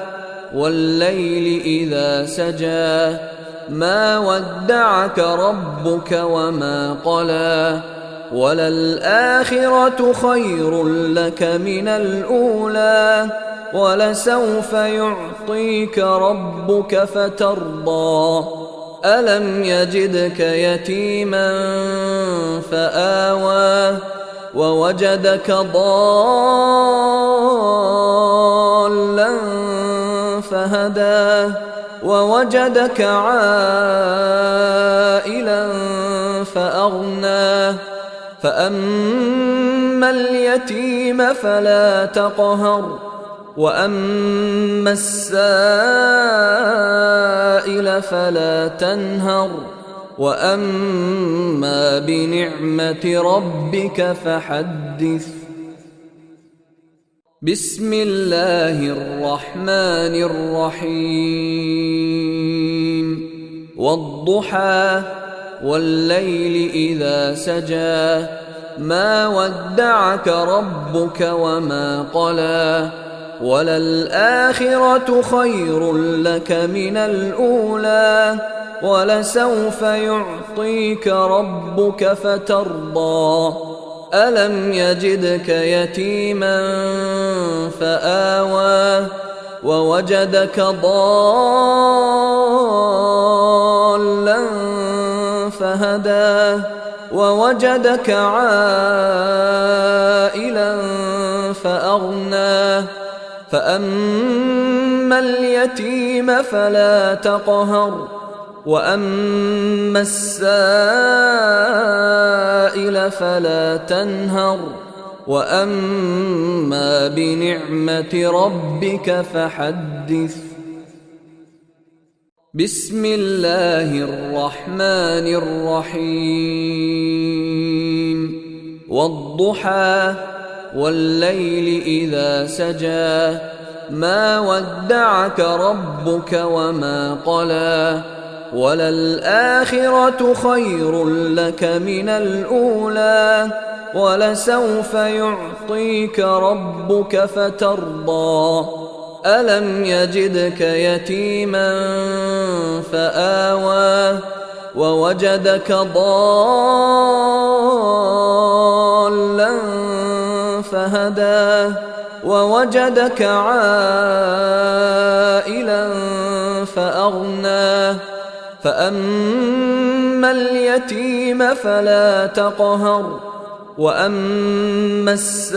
والليل إذا سجى ما ودعك ربك وما قلى وللآخرة خير لك من الأولى ولسوف يعطيك ربك فترضى ألم يجدك يتيما فآوى ووجدك ضالا فهدى ووجدك عائلا فأغنى فأما اليتيم فلا تقهر وأما السائل فلا تنهر وأما بنعمة ربك فحدث. بسم الله الرحمن الرحيم والضحى والليل إذا سجى ما ودعك ربك وما قلى وللآخرة خير لك من الأولى ولسوف يعطيك ربك فترضى ألم يجدك يتيما فآوى ووجدك ضالا فهدى ووجدك عائلا فأغنى فأما اليتيم فلا تقهر وأما السائل فلا تنهر وأما بنعمة ربك فحدث. بسم الله الرحمن الرحيم والضحى والليل إذا سجى ما ودعك ربك وما قلى وللآخرة خير لك من الأولى ولسوف يعطيك ربك فترضى ألم يجدك يتيما فآوى ووجدك ضالا فهدى ووجدك عائلا فأغنى فأما اليتيم فلا تقهر وأما السائل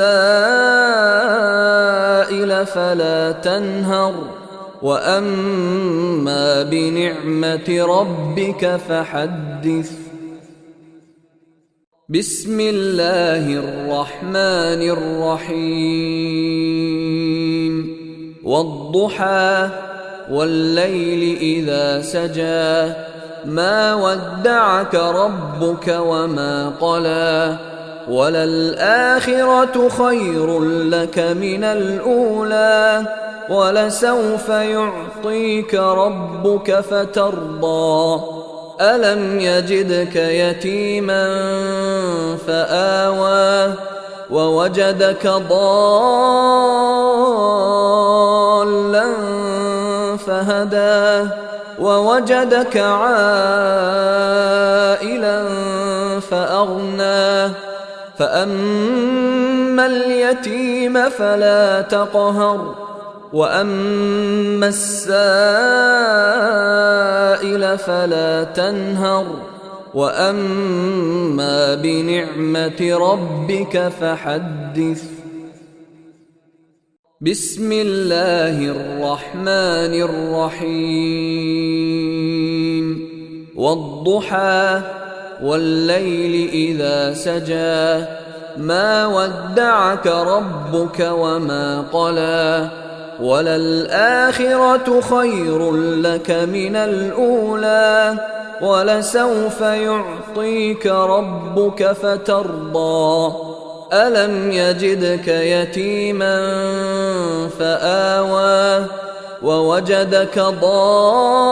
فلا تنهر وأما بنعمة ربك فحدث. بسم الله الرحمن الرحيم والضحى والليل إذا سجى ما ودعك ربك وما قلى وللآخرة خير لك من الأولى ولسوف يعطيك ربك فترضى ألم يجدك يتيما فآوى ووجدك ضالا فهدى ووجدك عائلا فأغنى فأما اليتيم فلا تقهر وأما السائل فلا تنهر وأما بنعمة ربك فحدث. بسم الله الرحمن الرحيم والضحى والليل إذا سجى ما ودعك ربك وما قلى وللآخرة خير لك من الأولى ولسوف يعطيك ربك فترضى ألم يجدك يتيما فآوى ووجدك ضالا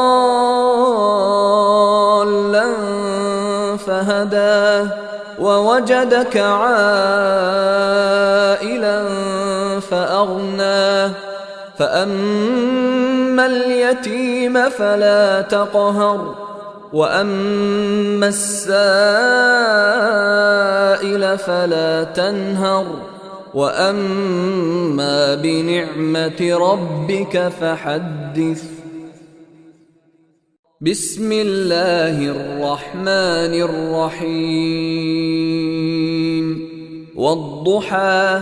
فهدى ووجدك عائلا فأغنى فأما اليتيم فلا تقهر وأما السائل فلا تنهر وأما بنعمة ربك فحدث بسم الله الرحمن الرحيم والضحى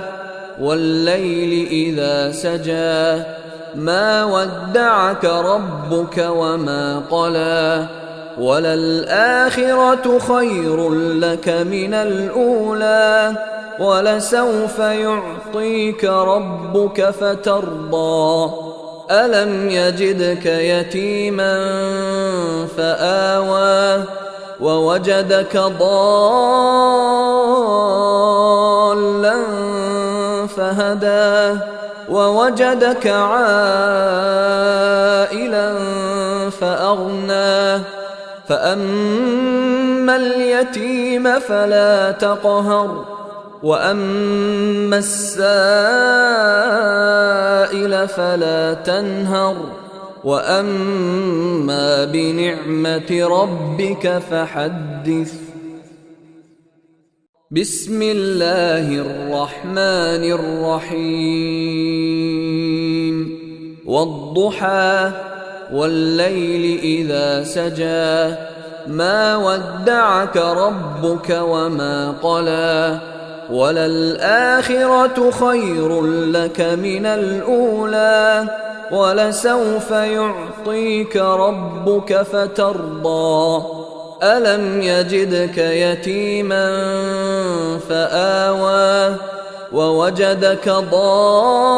والليل إذا سجى ما ودعك ربك وما قلى وللآخرة خير لك من الأولى ولسوف يعطيك ربك فترضى ألم يجدك يتيما فآوى ووجدك ضالا فهدى ووجدك عائلا فأغنى فأما اليتيم فلا تقهر وأما السائل فلا تنهر وأما بنعمة ربك فحدث بسم الله الرحمن الرحيم والضحى والليل إذا سجى ما ودعك ربك وما قلى وللآخرة خير لك من الأولى ولسوف يعطيك ربك فترضى ألم يجدك يتيما فآوى ووجدك ضالا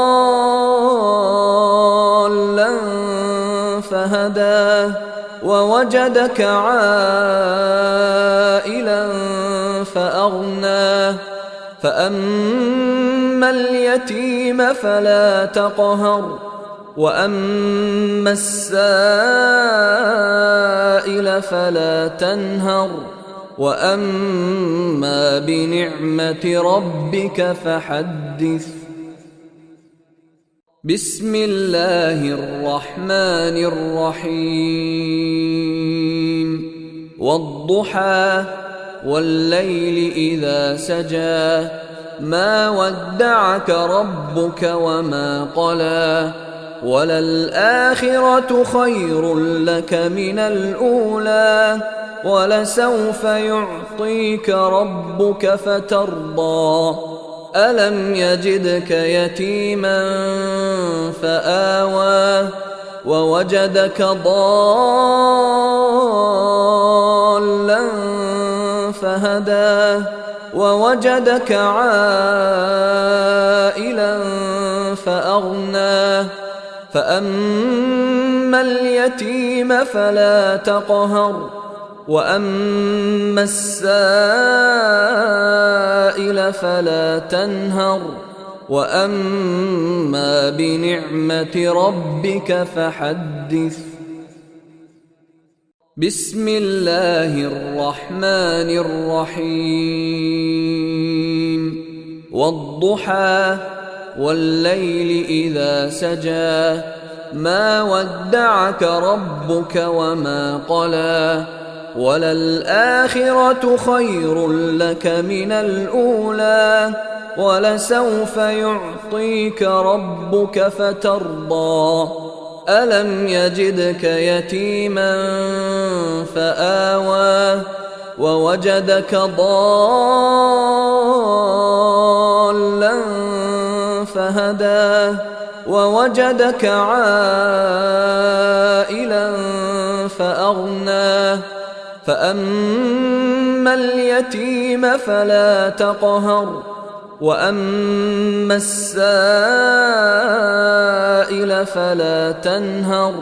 فهدى ووجدك عائلا فأغنى فأما اليتيم فلا تقهر وأما السائل فلا تنهر وأما بنعمة ربك فحدث بسم الله الرحمن الرحيم والضحى والليل إذا سجى ما ودعك ربك وما قلى وللآخرة خير لك من الأولى ولسوف يعطيك ربك فترضى ألم يجدك يتيما فآوى ووجدك ضالا فهدى ووجدك عائلا فأغنى فأما اليتيم فلا تقهر وأما السائل فلا تنهر وأما بنعمة ربك فحدث بسم الله الرحمن الرحيم والضحى والليل إذا سجى ما ودعك ربك وما قلى وللآخرة خير لك من الأولى ولسوف يعطيك ربك فترضى ألم يجدك يتيما فآوى ووجدك ضالا فهدى ووجدك عائلا فأغنى فأما اليتيم فلا تقهر وأما السائل فلا تنهر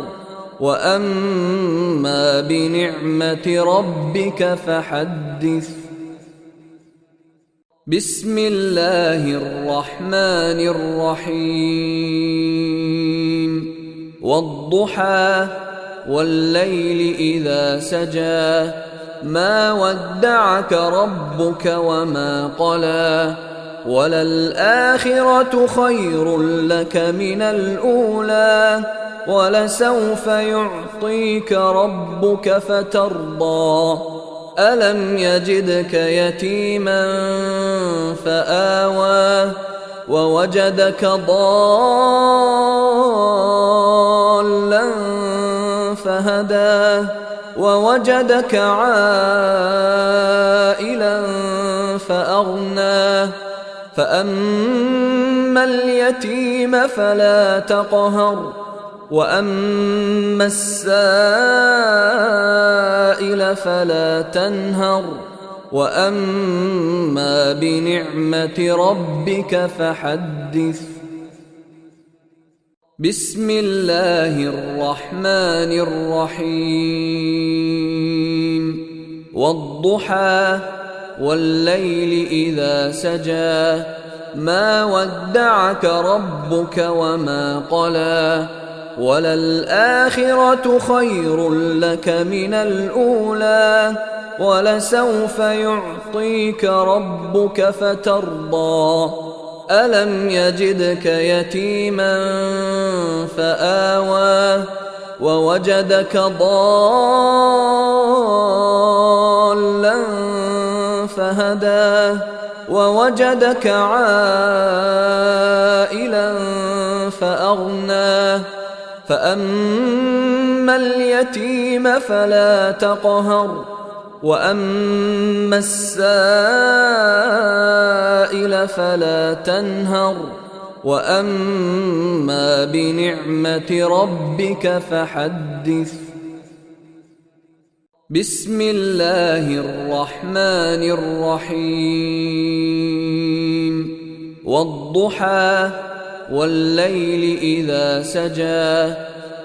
وأما بنعمة ربك فحدث. بسم الله الرحمن الرحيم. والضحى والليل إذا سجى ما ودعك ربك وما قلى وللآخرة خير لك من الأولى ولسوف يعطيك ربك فترضى ألم يجدك يتيما فآوى ووجدك ضالا فهدى ووجدك عائلا فأغنى فأما اليتيم فلا تقهر وأما السائل فلا تنهر وأما بنعمة ربك فحدث. بسم الله الرحمن الرحيم. والضحى والليل إذا سجى ما ودعك ربك وما قلى وللآخرة خير لك من الأولى ولسوف يعطيك ربك فترضى ألم يجدك يتيما فآوى ووجدك ضالا فهدى ووجدك عائلا فأغنى فأما اليتيم فلا تقهر وأما السائل فلا تنهر وأما بنعمة ربك فحدث. بسم الله الرحمن الرحيم. والضحى والليل إذا سجى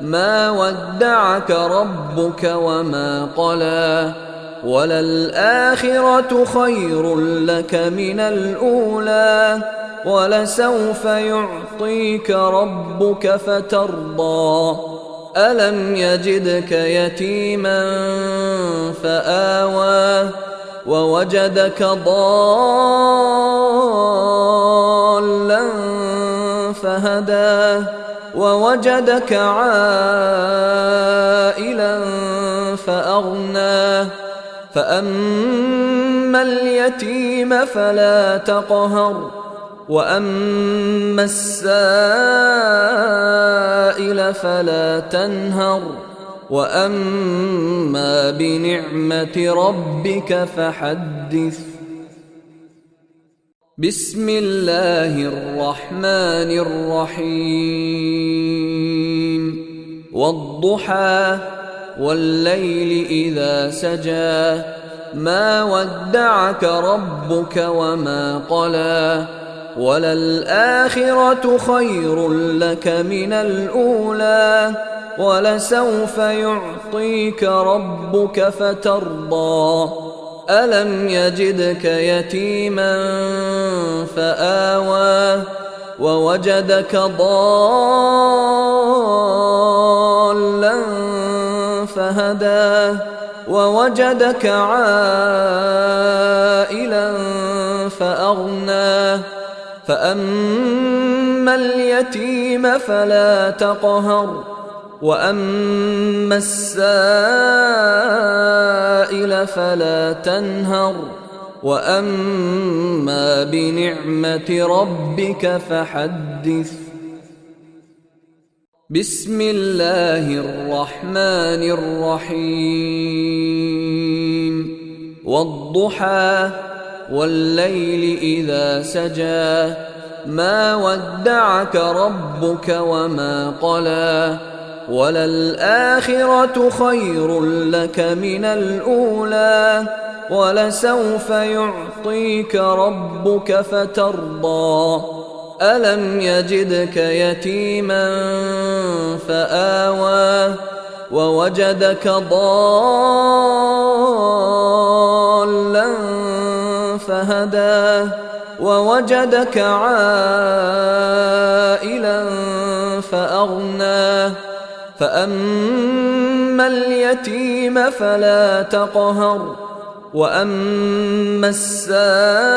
ما ودعك ربك وما قلى وللآخرة خير لك من الأولى ولسوف يعطيك ربك فترضى ألم يجدك يتيما فآوى ووجدك ضالا فهدى ووجدك عائلا فأغنى فأما اليتيم فلا تقهر وأما السائل فلا تنهر وأما بنعمة ربك فحدث. بسم الله الرحمن الرحيم. والضحى والليل إذا سجى ما ودعك ربك وما قلى وللآخرة خير لك من الأولى ولسوف يعطيك ربك فترضى ألم يجدك يتيما فآوى ووجدك ضالا فهدى ووجدك عائلا فأغنى فأما اليتيم فلا تقهر وأما السائل فلا تنهر وأما بنعمة ربك فحدث. بسم الله الرحمن الرحيم. والضحى والليل إذا سجى ما ودعك ربك وما قلى وللآخرة خير لك من الأولى ولسوف يعطيك ربك فترضى ألم يجدك يتيما فآوى ووجدك ضالا فهدى ووجدك عائلا فأغنى فأما اليتيم فلا تقهر وأما السائل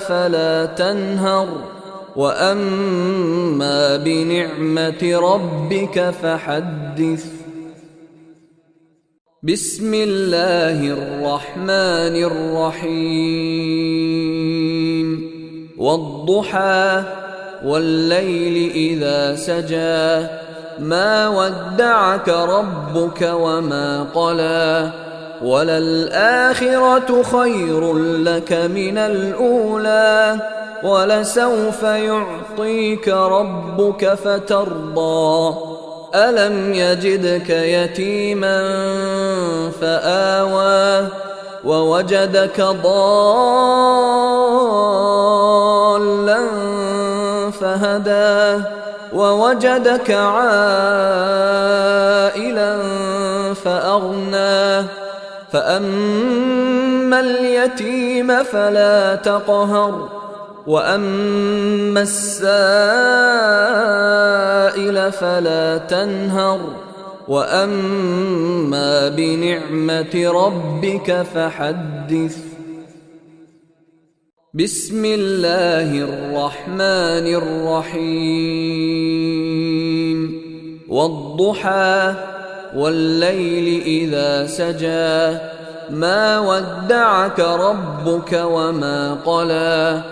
فلا تنهر وأما بنعمة ربك فحدث بسم الله الرحمن الرحيم والضحى والليل إذا سجى ما ودعك ربك وما قلى وللآخرة خير لك من الأولى ولسوف يعطيك ربك فترضى ألم يجدك يتيما فآوى ووجدك ضالا فهدى ووجدك عائلا فأغنى فأما اليتيم فلا تقهر وأما السائل فلا تنهر وأما بنعمة ربك فحدث بسم الله الرحمن الرحيم والضحى والليل إذا سجى ما ودعك ربك وما قلى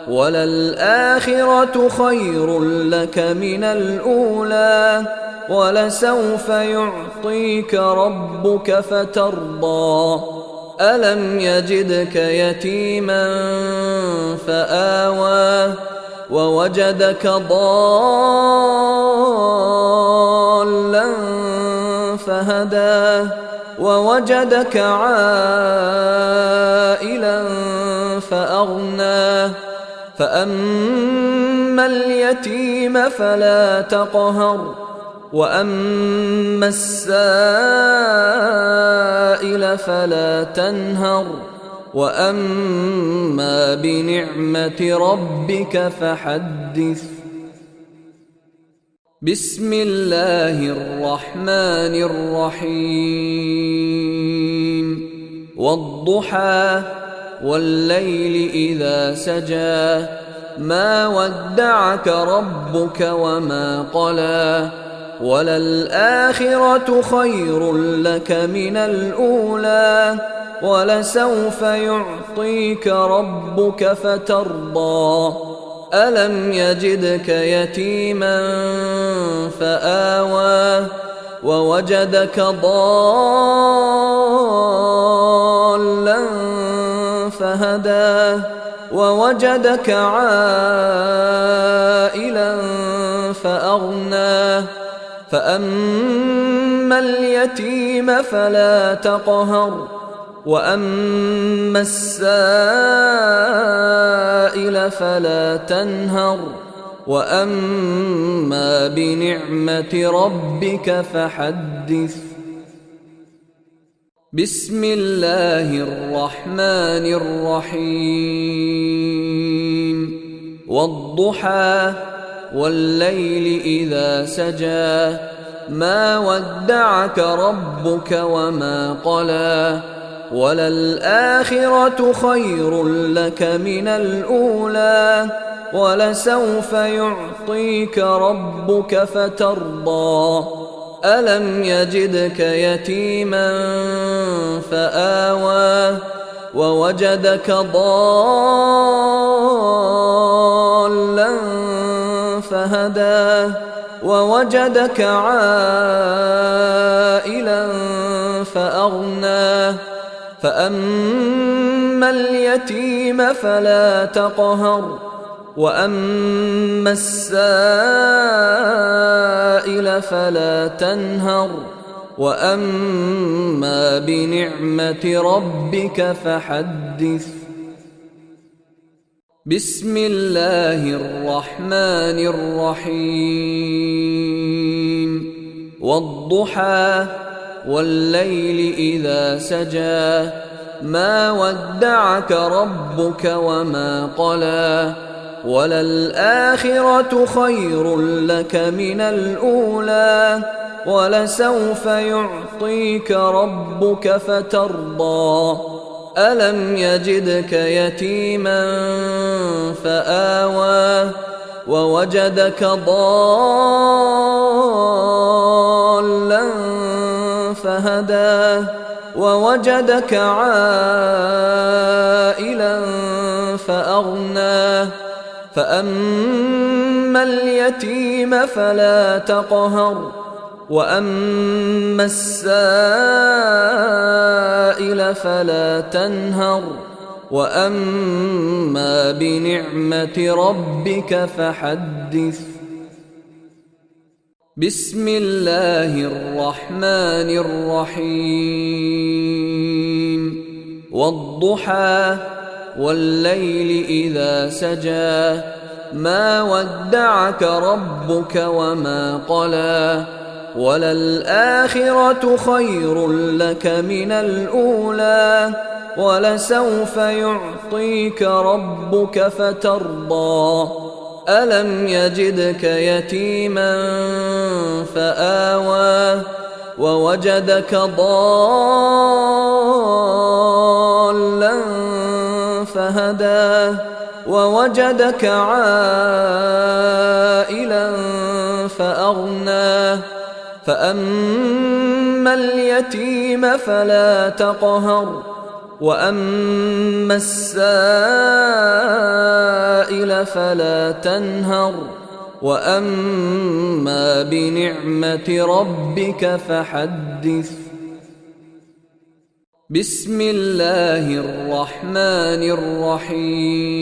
وللآخرة خير لك من الأولى ولسوف يعطيك ربك فترضى ألم يجدك يتيما فآوى ووجدك ضالا فهدى ووجدك عائلا فأغنى فأما اليتيم فلا تقهر وأما السائل فلا تنهر وأما بنعمة ربك فحدث بسم الله الرحمن الرحيم والضحى والليل إذا سجى ما ودعك ربك وما قلى وللآخرة خير لك من الأولى ولسوف يعطيك ربك فترضى ألم يجدك يتيما فآوى ووجدك ضالا فهدى ووجدك عائلا فأغنى فأما اليتيم فلا تقهر وأما السائل فلا تنهر وأما بنعمة ربك فحدث بسم الله الرحمن الرحيم والضحى والليل إذا سجى ما ودعك ربك وما قلى وللآخرة خير لك من الأولى ولسوف يعطيك ربك فترضى ألم يجدك يتيما فآوى ووجدك ضالا فهدى ووجدك عائلا فأغنى فأما اليتيم فلا تقهر وأما السائل فلا تنهر وأما بنعمة ربك فحدث. بسم الله الرحمن الرحيم. والضحى والليل إذا سجى ما ودعك ربك وما قلى وللآخرة خير لك من الأولى ولسوف يعطيك ربك فترضى ألم يجدك يتيما فآوى ووجدك ضالا فهدى ووجدك عائلا فأغنى فأما اليتيم فلا تقهر وأما السائل فلا تنهر وأما بنعمة ربك فحدث. بسم الله الرحمن الرحيم. والضحى والليل إذا سجى ما ودعك ربك وما قلى وللآخرة خير لك من الأولى ولسوف يعطيك ربك فترضى ألم يجدك يتيما فآوى ووجدك ضالا فهدى ووجدك عائلا فأغنى فأما اليتيم فلا تقهر وأما السائل فلا تنهر وأما بنعمة ربك فحدث. بسم الله الرحمن الرحيم.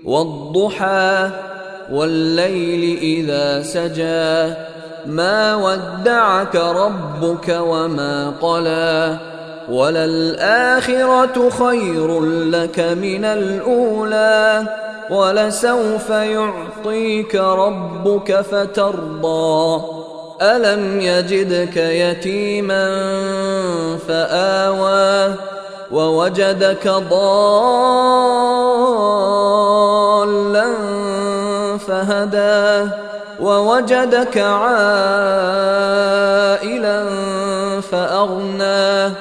والضحى والليل إذا سجى ما ودعك ربك وما قلى وللآخرة خير لك من الأولى ولسوف يعطيك ربك فترضى ألم يجدك يتيما فآوى ووجدك ضالا فهدى ووجدك عائلا فأغنى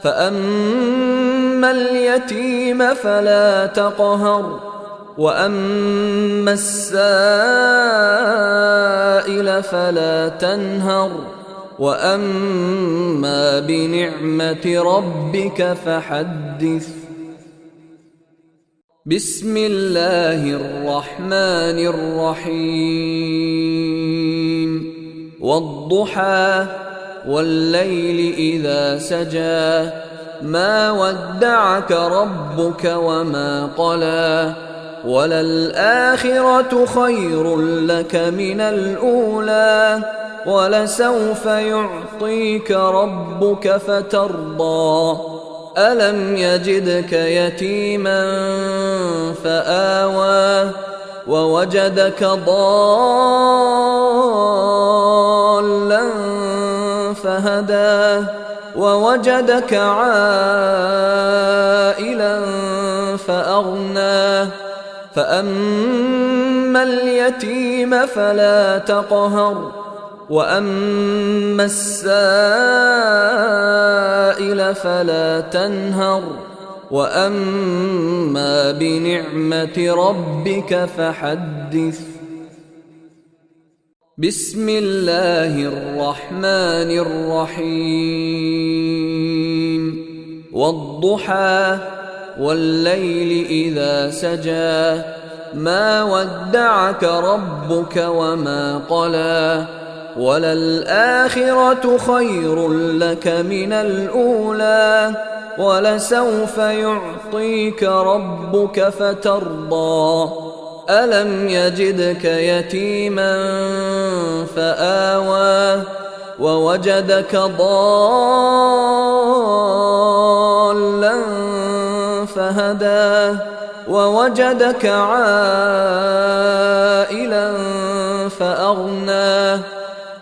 فأما اليتيم فلا تقهر وأما السائل فلا تنهر وأما بنعمة ربك فحدث. بسم الله الرحمن الرحيم. والضحى والليل إذا سجى ما ودعك ربك وما قلى وللآخرة خير لك من الأولى ولسوف يعطيك ربك فترضى ألم يجدك يتيما فآوى ووجدك ضالا فهدى ووجدك عائلا فأغنى فأما اليتيم فلا تقهر وأما السائل فلا تنهر وأما بنعمة ربك فحدث. بسم الله الرحمن الرحيم. والضحى والليل إذا سجى ما ودعك ربك وما قلى وللآخرة خير لك من الأولى ولسوف يعطيك ربك فترضى ألم يجدك يتيما فآوى ووجدك ضالا فهدى ووجدك عائلا فأغنى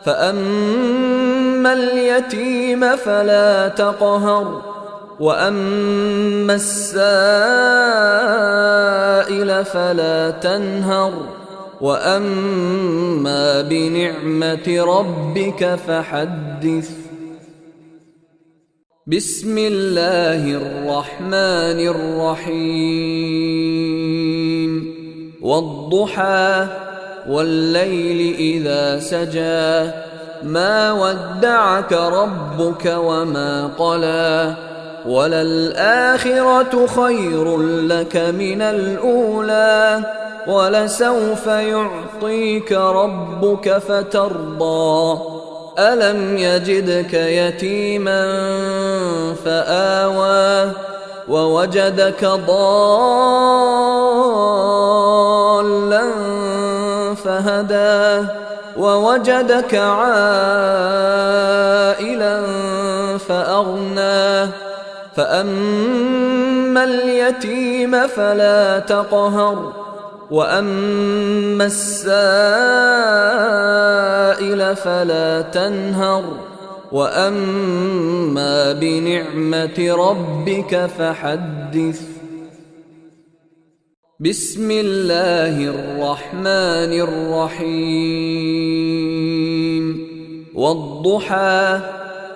فأما اليتيم فلا تقهر وأما السائل فلا تنهر وأما بنعمة ربك فحدث. بسم الله الرحمن الرحيم والضحى والليل إذا سجى ما ودعك ربك وما قلى وللآخرة خير لك من الأولى ولسوف يعطيك ربك فترضى ألم يجدك يتيما فآوى ووجدك ضالا فهدى ووجدك عائلا فأغنى فأما اليتيم فلا تقهر وأما السائل فلا تنهر وأما بنعمة ربك فحدث. بسم الله الرحمن الرحيم والضحى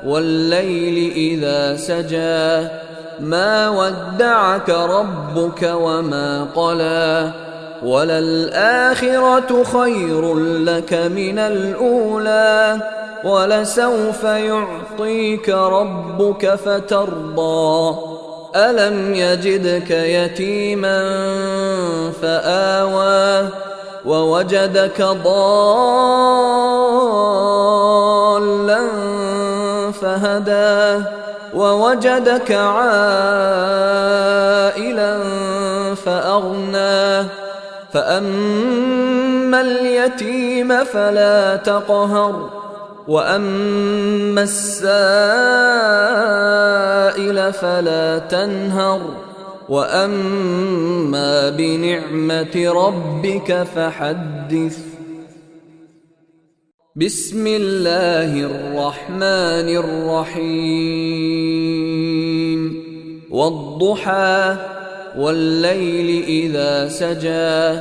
والليل إذا سجى ما ودعك ربك وما قلى وللآخرة خير لك من الأولى ولسوف يعطيك ربك فترضى ألم يجدك يتيما فآوى ووجدك ضالا فهدى ووجدك عائلا فأغنى فأما اليتيم فلا تقهر وأما السائل فلا تنهر وأما بنعمة ربك فحدث. بسم الله الرحمن الرحيم والضحى والليل إذا سجى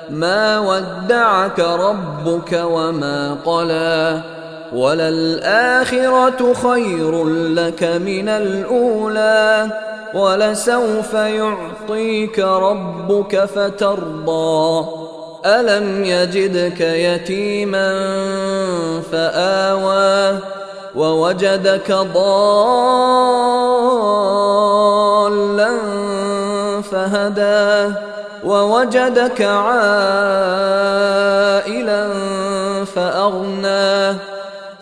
ما ودعك ربك وما قلى وللآخرة خير لك من الأولى ولسوف يعطيك ربك فترضى ألم يجدك يتيما فآوى ووجدك ضالا فهدى ووجدك عائلا فأغنى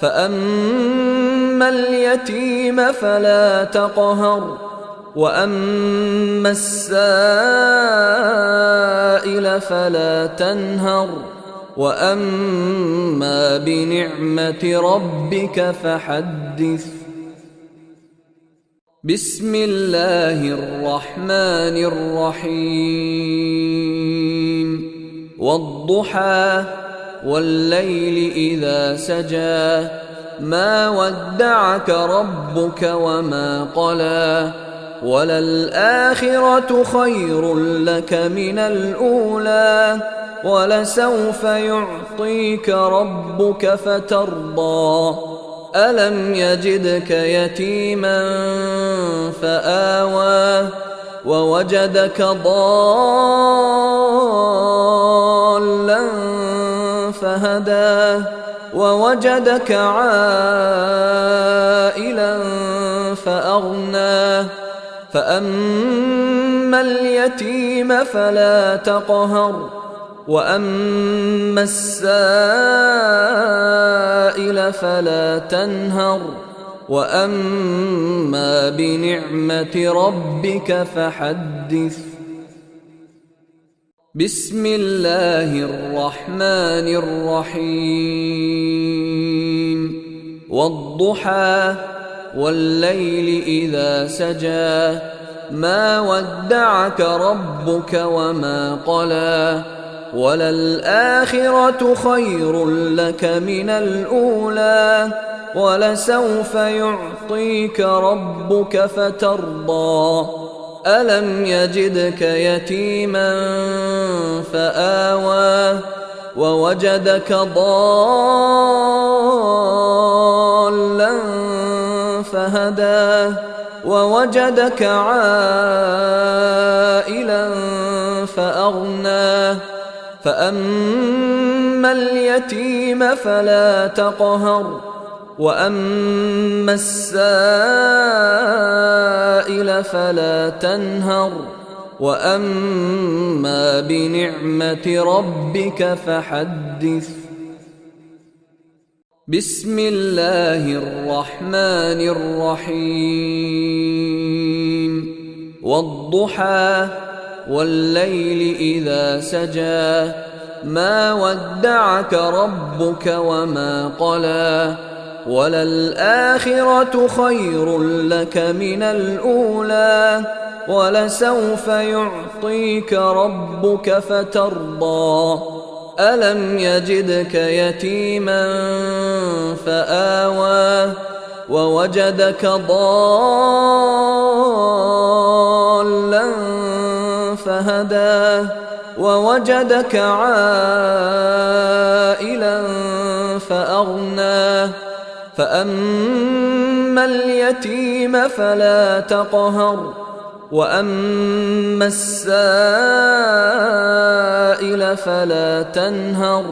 فأما اليتيم فلا تقهر وأما السائل فلا تنهر وأما بنعمة ربك فحدث. بسم الله الرحمن الرحيم والضحى والليل إذا سجى ما ودعك ربك وما قلى وللآخرة خير لك من الأولى ولسوف يعطيك ربك فترضى ألم يجدك يتيما فآوى ووجدك ضالا فهدى ووجدك عائلا فأغنى فأما اليتيم فلا تقهر وأما السائل فلا تنهر وأما بنعمة ربك فحدث. بسم الله الرحمن الرحيم والضحى والليل إذا سجى ما ودعك ربك وما قلى وللآخرة خير لك من الأولى ولسوف يعطيك ربك فترضى ألم يجدك يتيما فآوى ووجدك ضالا فهدى ووجدك عائلا فأغنى فأما اليتيم فلا تقهر وأما السائل فلا تنهر وأما بنعمة ربك فحدث بسم الله الرحمن الرحيم والضحى والليل إذا سجى ما ودعك ربك وما قلى وللآخرة خير لك من الأولى ولسوف يعطيك ربك فترضى ألم يجدك يتيما فآوى ووجدك ضالا فهدى ووجدك عائلا فأغنى فأما اليتيم فلا تقهر وأما السائل فلا تنهر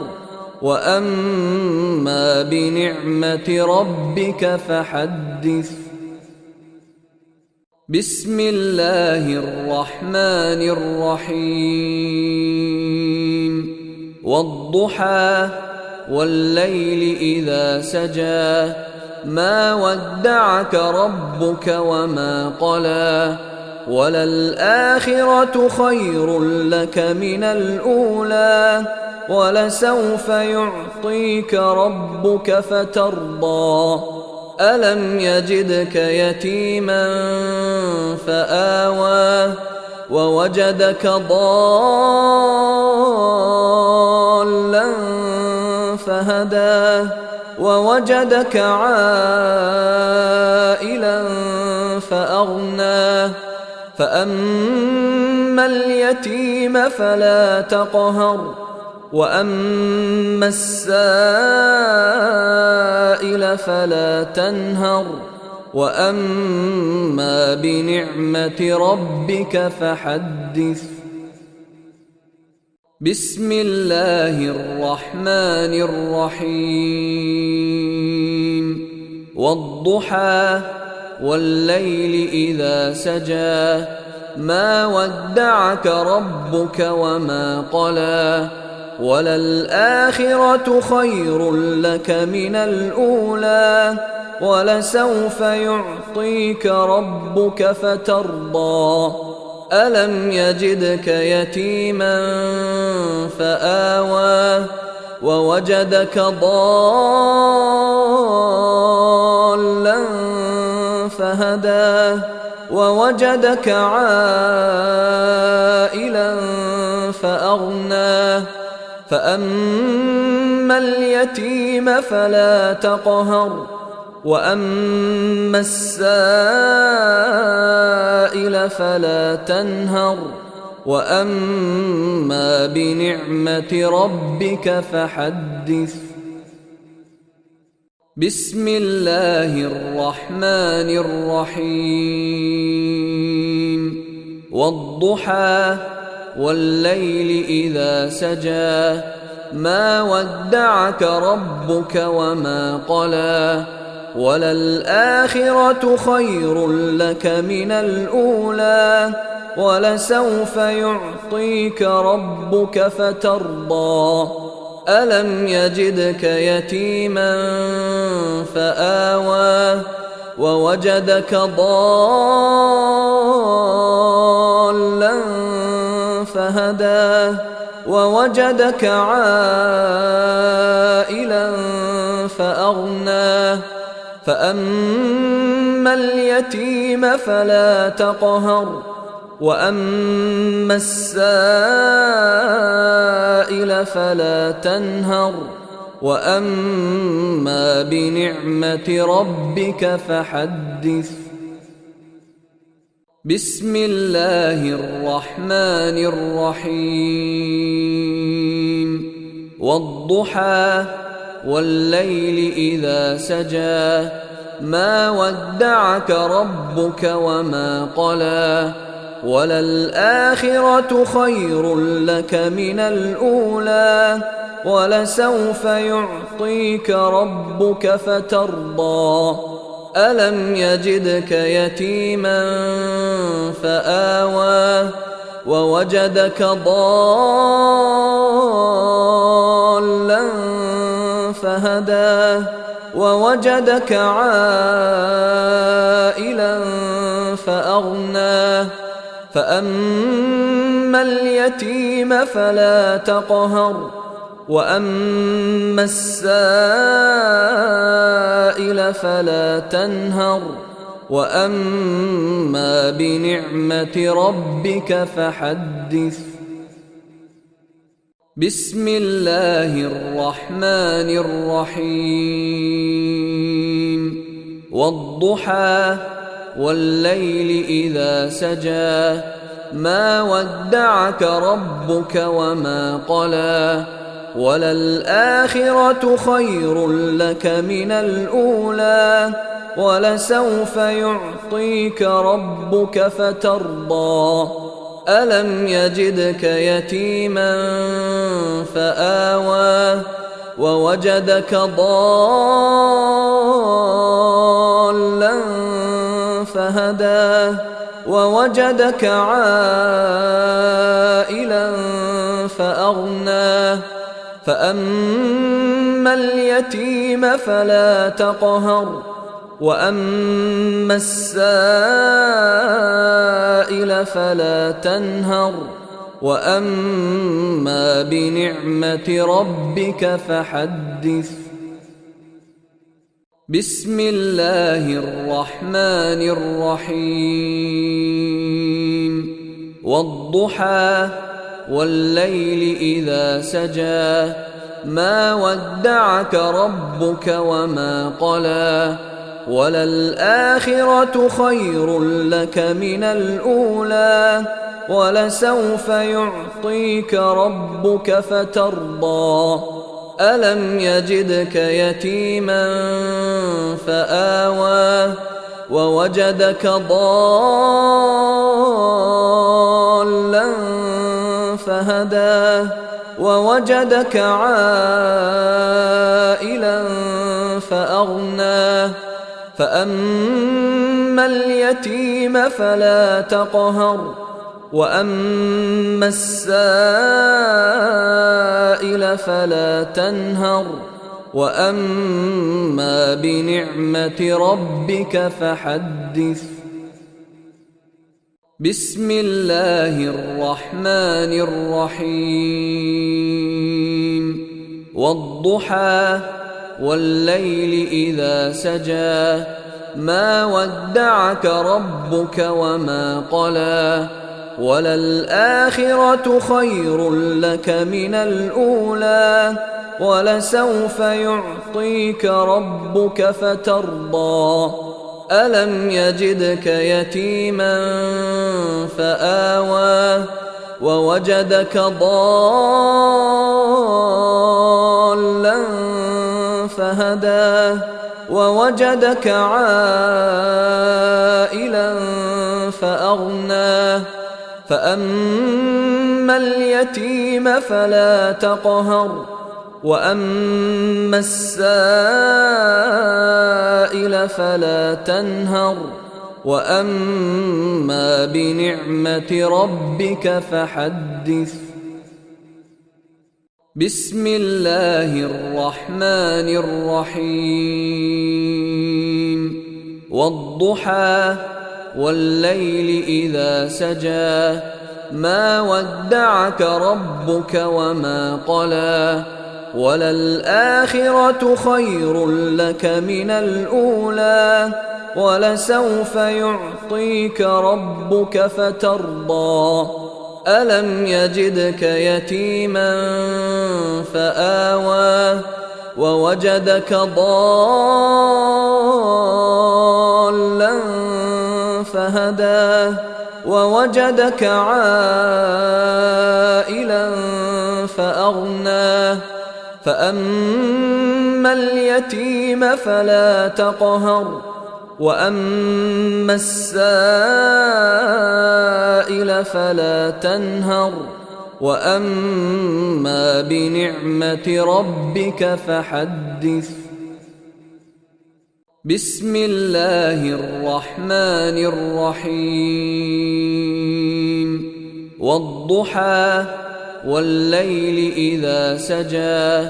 وأما بنعمة ربك فحدث بسم الله الرحمن الرحيم والضحى والليل إذا سجى ما ودعك ربك وما قلى وللآخرة خير لك من الأولى ولسوف يعطيك ربك فترضى ألم يجدك يتيما فآوى ووجدك ضالا فهدى ووجدك عائلا فأغنى فأما اليتيم فلا تقهر وأما السائل فلا تنهر وأما بنعمة ربك فحدث بسم الله الرحمن الرحيم والضحى والليل إذا سجى ما ودعك ربك وما قلى وللآخرة خير لك من الأولى ولسوف يعطيك ربك فترضى ألم يجدك يتيما فآوى ووجدك ضالا فهدى ووجدك عائلا فأغنى فأما اليتيم فلا تقهر وأما السائل فلا تنهر وأما بنعمة ربك فحدث بسم الله الرحمن الرحيم والضحى والليل إذا سجى ما ودعك ربك وما قلى وللآخرة خير لك من الأولى ولسوف يعطيك ربك فترضى ألم يجدك يتيما فآوى ووجدك ضالا فهدى ووجدك عائلا فأغنى فأما اليتيم فلا تقهر وأما السائل فلا تنهر وأما بنعمة ربك فحدث. بسم الله الرحمن الرحيم. والضحى والليل إذا سجى ما ودعك ربك وما قلى وللآخرة خير لك من الأولى ولسوف يعطيك ربك فترضى ألم يجدك يتيما فآوى ووجدك ضالا فهدى ووجدك عائلا فأغنى فأما اليتيم فلا تقهر وأما السائل فلا تنهر وأما بنعمة ربك فحدث. بسم الله الرحمن الرحيم. والضحى والليل إذا سجى ما ودعك ربك وما قلى وللآخرة خير لك من الأولى ولسوف يعطيك ربك فترضى ألم يجدك يتيما فآوى ووجدك ضالا فهدى ووجدك عائلا فأغنى فأما اليتيم فلا تقهر وأما السائل فلا تنهر وأما بنعمة ربك فحدث. بسم الله الرحمن الرحيم. والضحى والليل إذا سجى ما ودعك ربك وما قلى وللآخرة خير لك من الأولى ولسوف يعطيك ربك فترضى ألم يجدك يتيما فآوى ووجدك ضالا فهدى ووجدك عائلا فأغنى فأما اليتيم فلا تقهر وأما السائل فلا تنهر وأما بنعمة ربك فحدث. بسم الله الرحمن الرحيم. والضحى والليل إذا سجى ما ودعك ربك وما قلى وللآخرة خير لك من الأولى ولسوف يعطيك ربك فترضى ألم يجدك يتيما فآوى ووجدك ضالا فهدى ووجدك عائلا فأغنى فأما اليتيم فلا تقهر وأما السائل فلا تنهر وأما بنعمة ربك فحدث. بسم الله الرحمن الرحيم. والضحى والليل إذا سجى ما ودعك ربك وما قلى وللآخرة خير لك من الأولى ولسوف يعطيك ربك فترضى ألم يجدك يتيما فآوى ووجدك ضالا فهدى ووجدك عائلا فأغنى فأما اليتيم فلا تقهر وأما السائل فلا تنهر وأما بنعمة ربك فحدث بسم الله الرحمن الرحيم والضحى والليل إذا سجى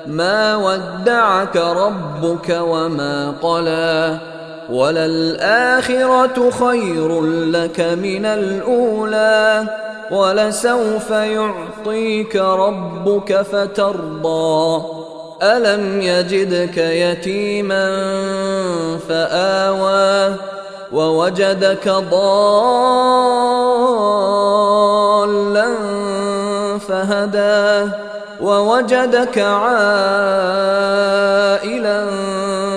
ما ودعك ربك وما قلى وللآخرة خير لك من الأولى ولسوف يعطيك ربك فترضى ألم يجدك يتيما فآوى ووجدك ضالا فهدى ووجدك عائلا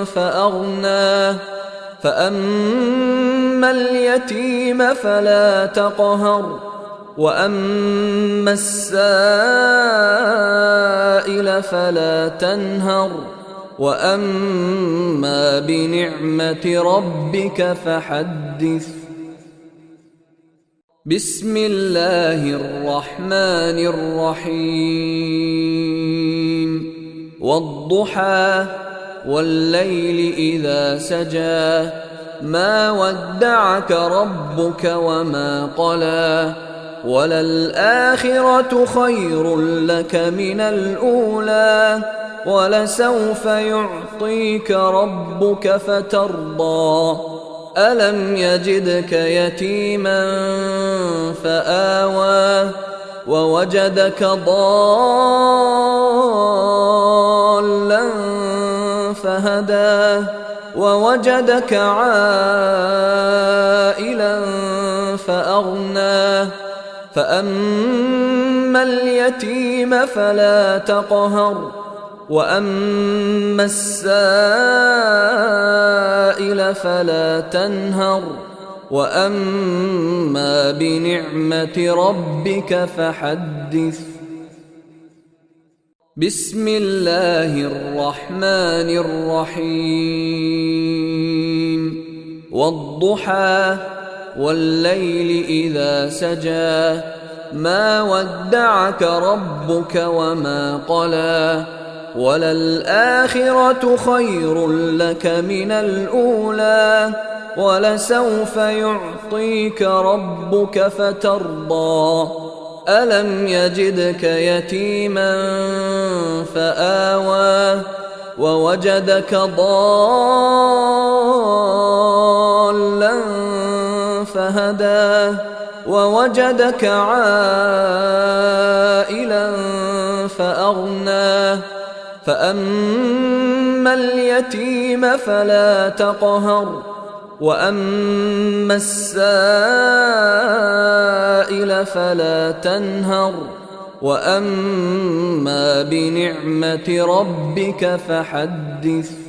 فأغنى فأما اليتيم فلا تقهر وأما السائل فلا تنهر وأما بنعمة ربك فحدث بسم الله الرحمن الرحيم والضحى والليل إذا سجى ما ودعك ربك وما قلى وللآخرة خير لك من الأولى ولسوف يعطيك ربك فترضى ألم يجدك يتيما فآوى ووجدك ضالا فهدى ووجدك عائلا فأغنى فأما اليتيم فلا تقهر وأما السائل فلا تنهر وأما بنعمة ربك فحدث بسم الله الرحمن الرحيم والضحى والليل إذا سجى ما ودعك ربك وما قلى وللآخرة خير لك من الأولى ولسوف يعطيك ربك فترضى ألم يجدك يتيما فآوى ووجدك ضالا فهدى ووجدك عائلا فأغنى فأما اليتيم فلا تقهر وأما السائل فلا تنهر وأما بنعمة ربك فحدث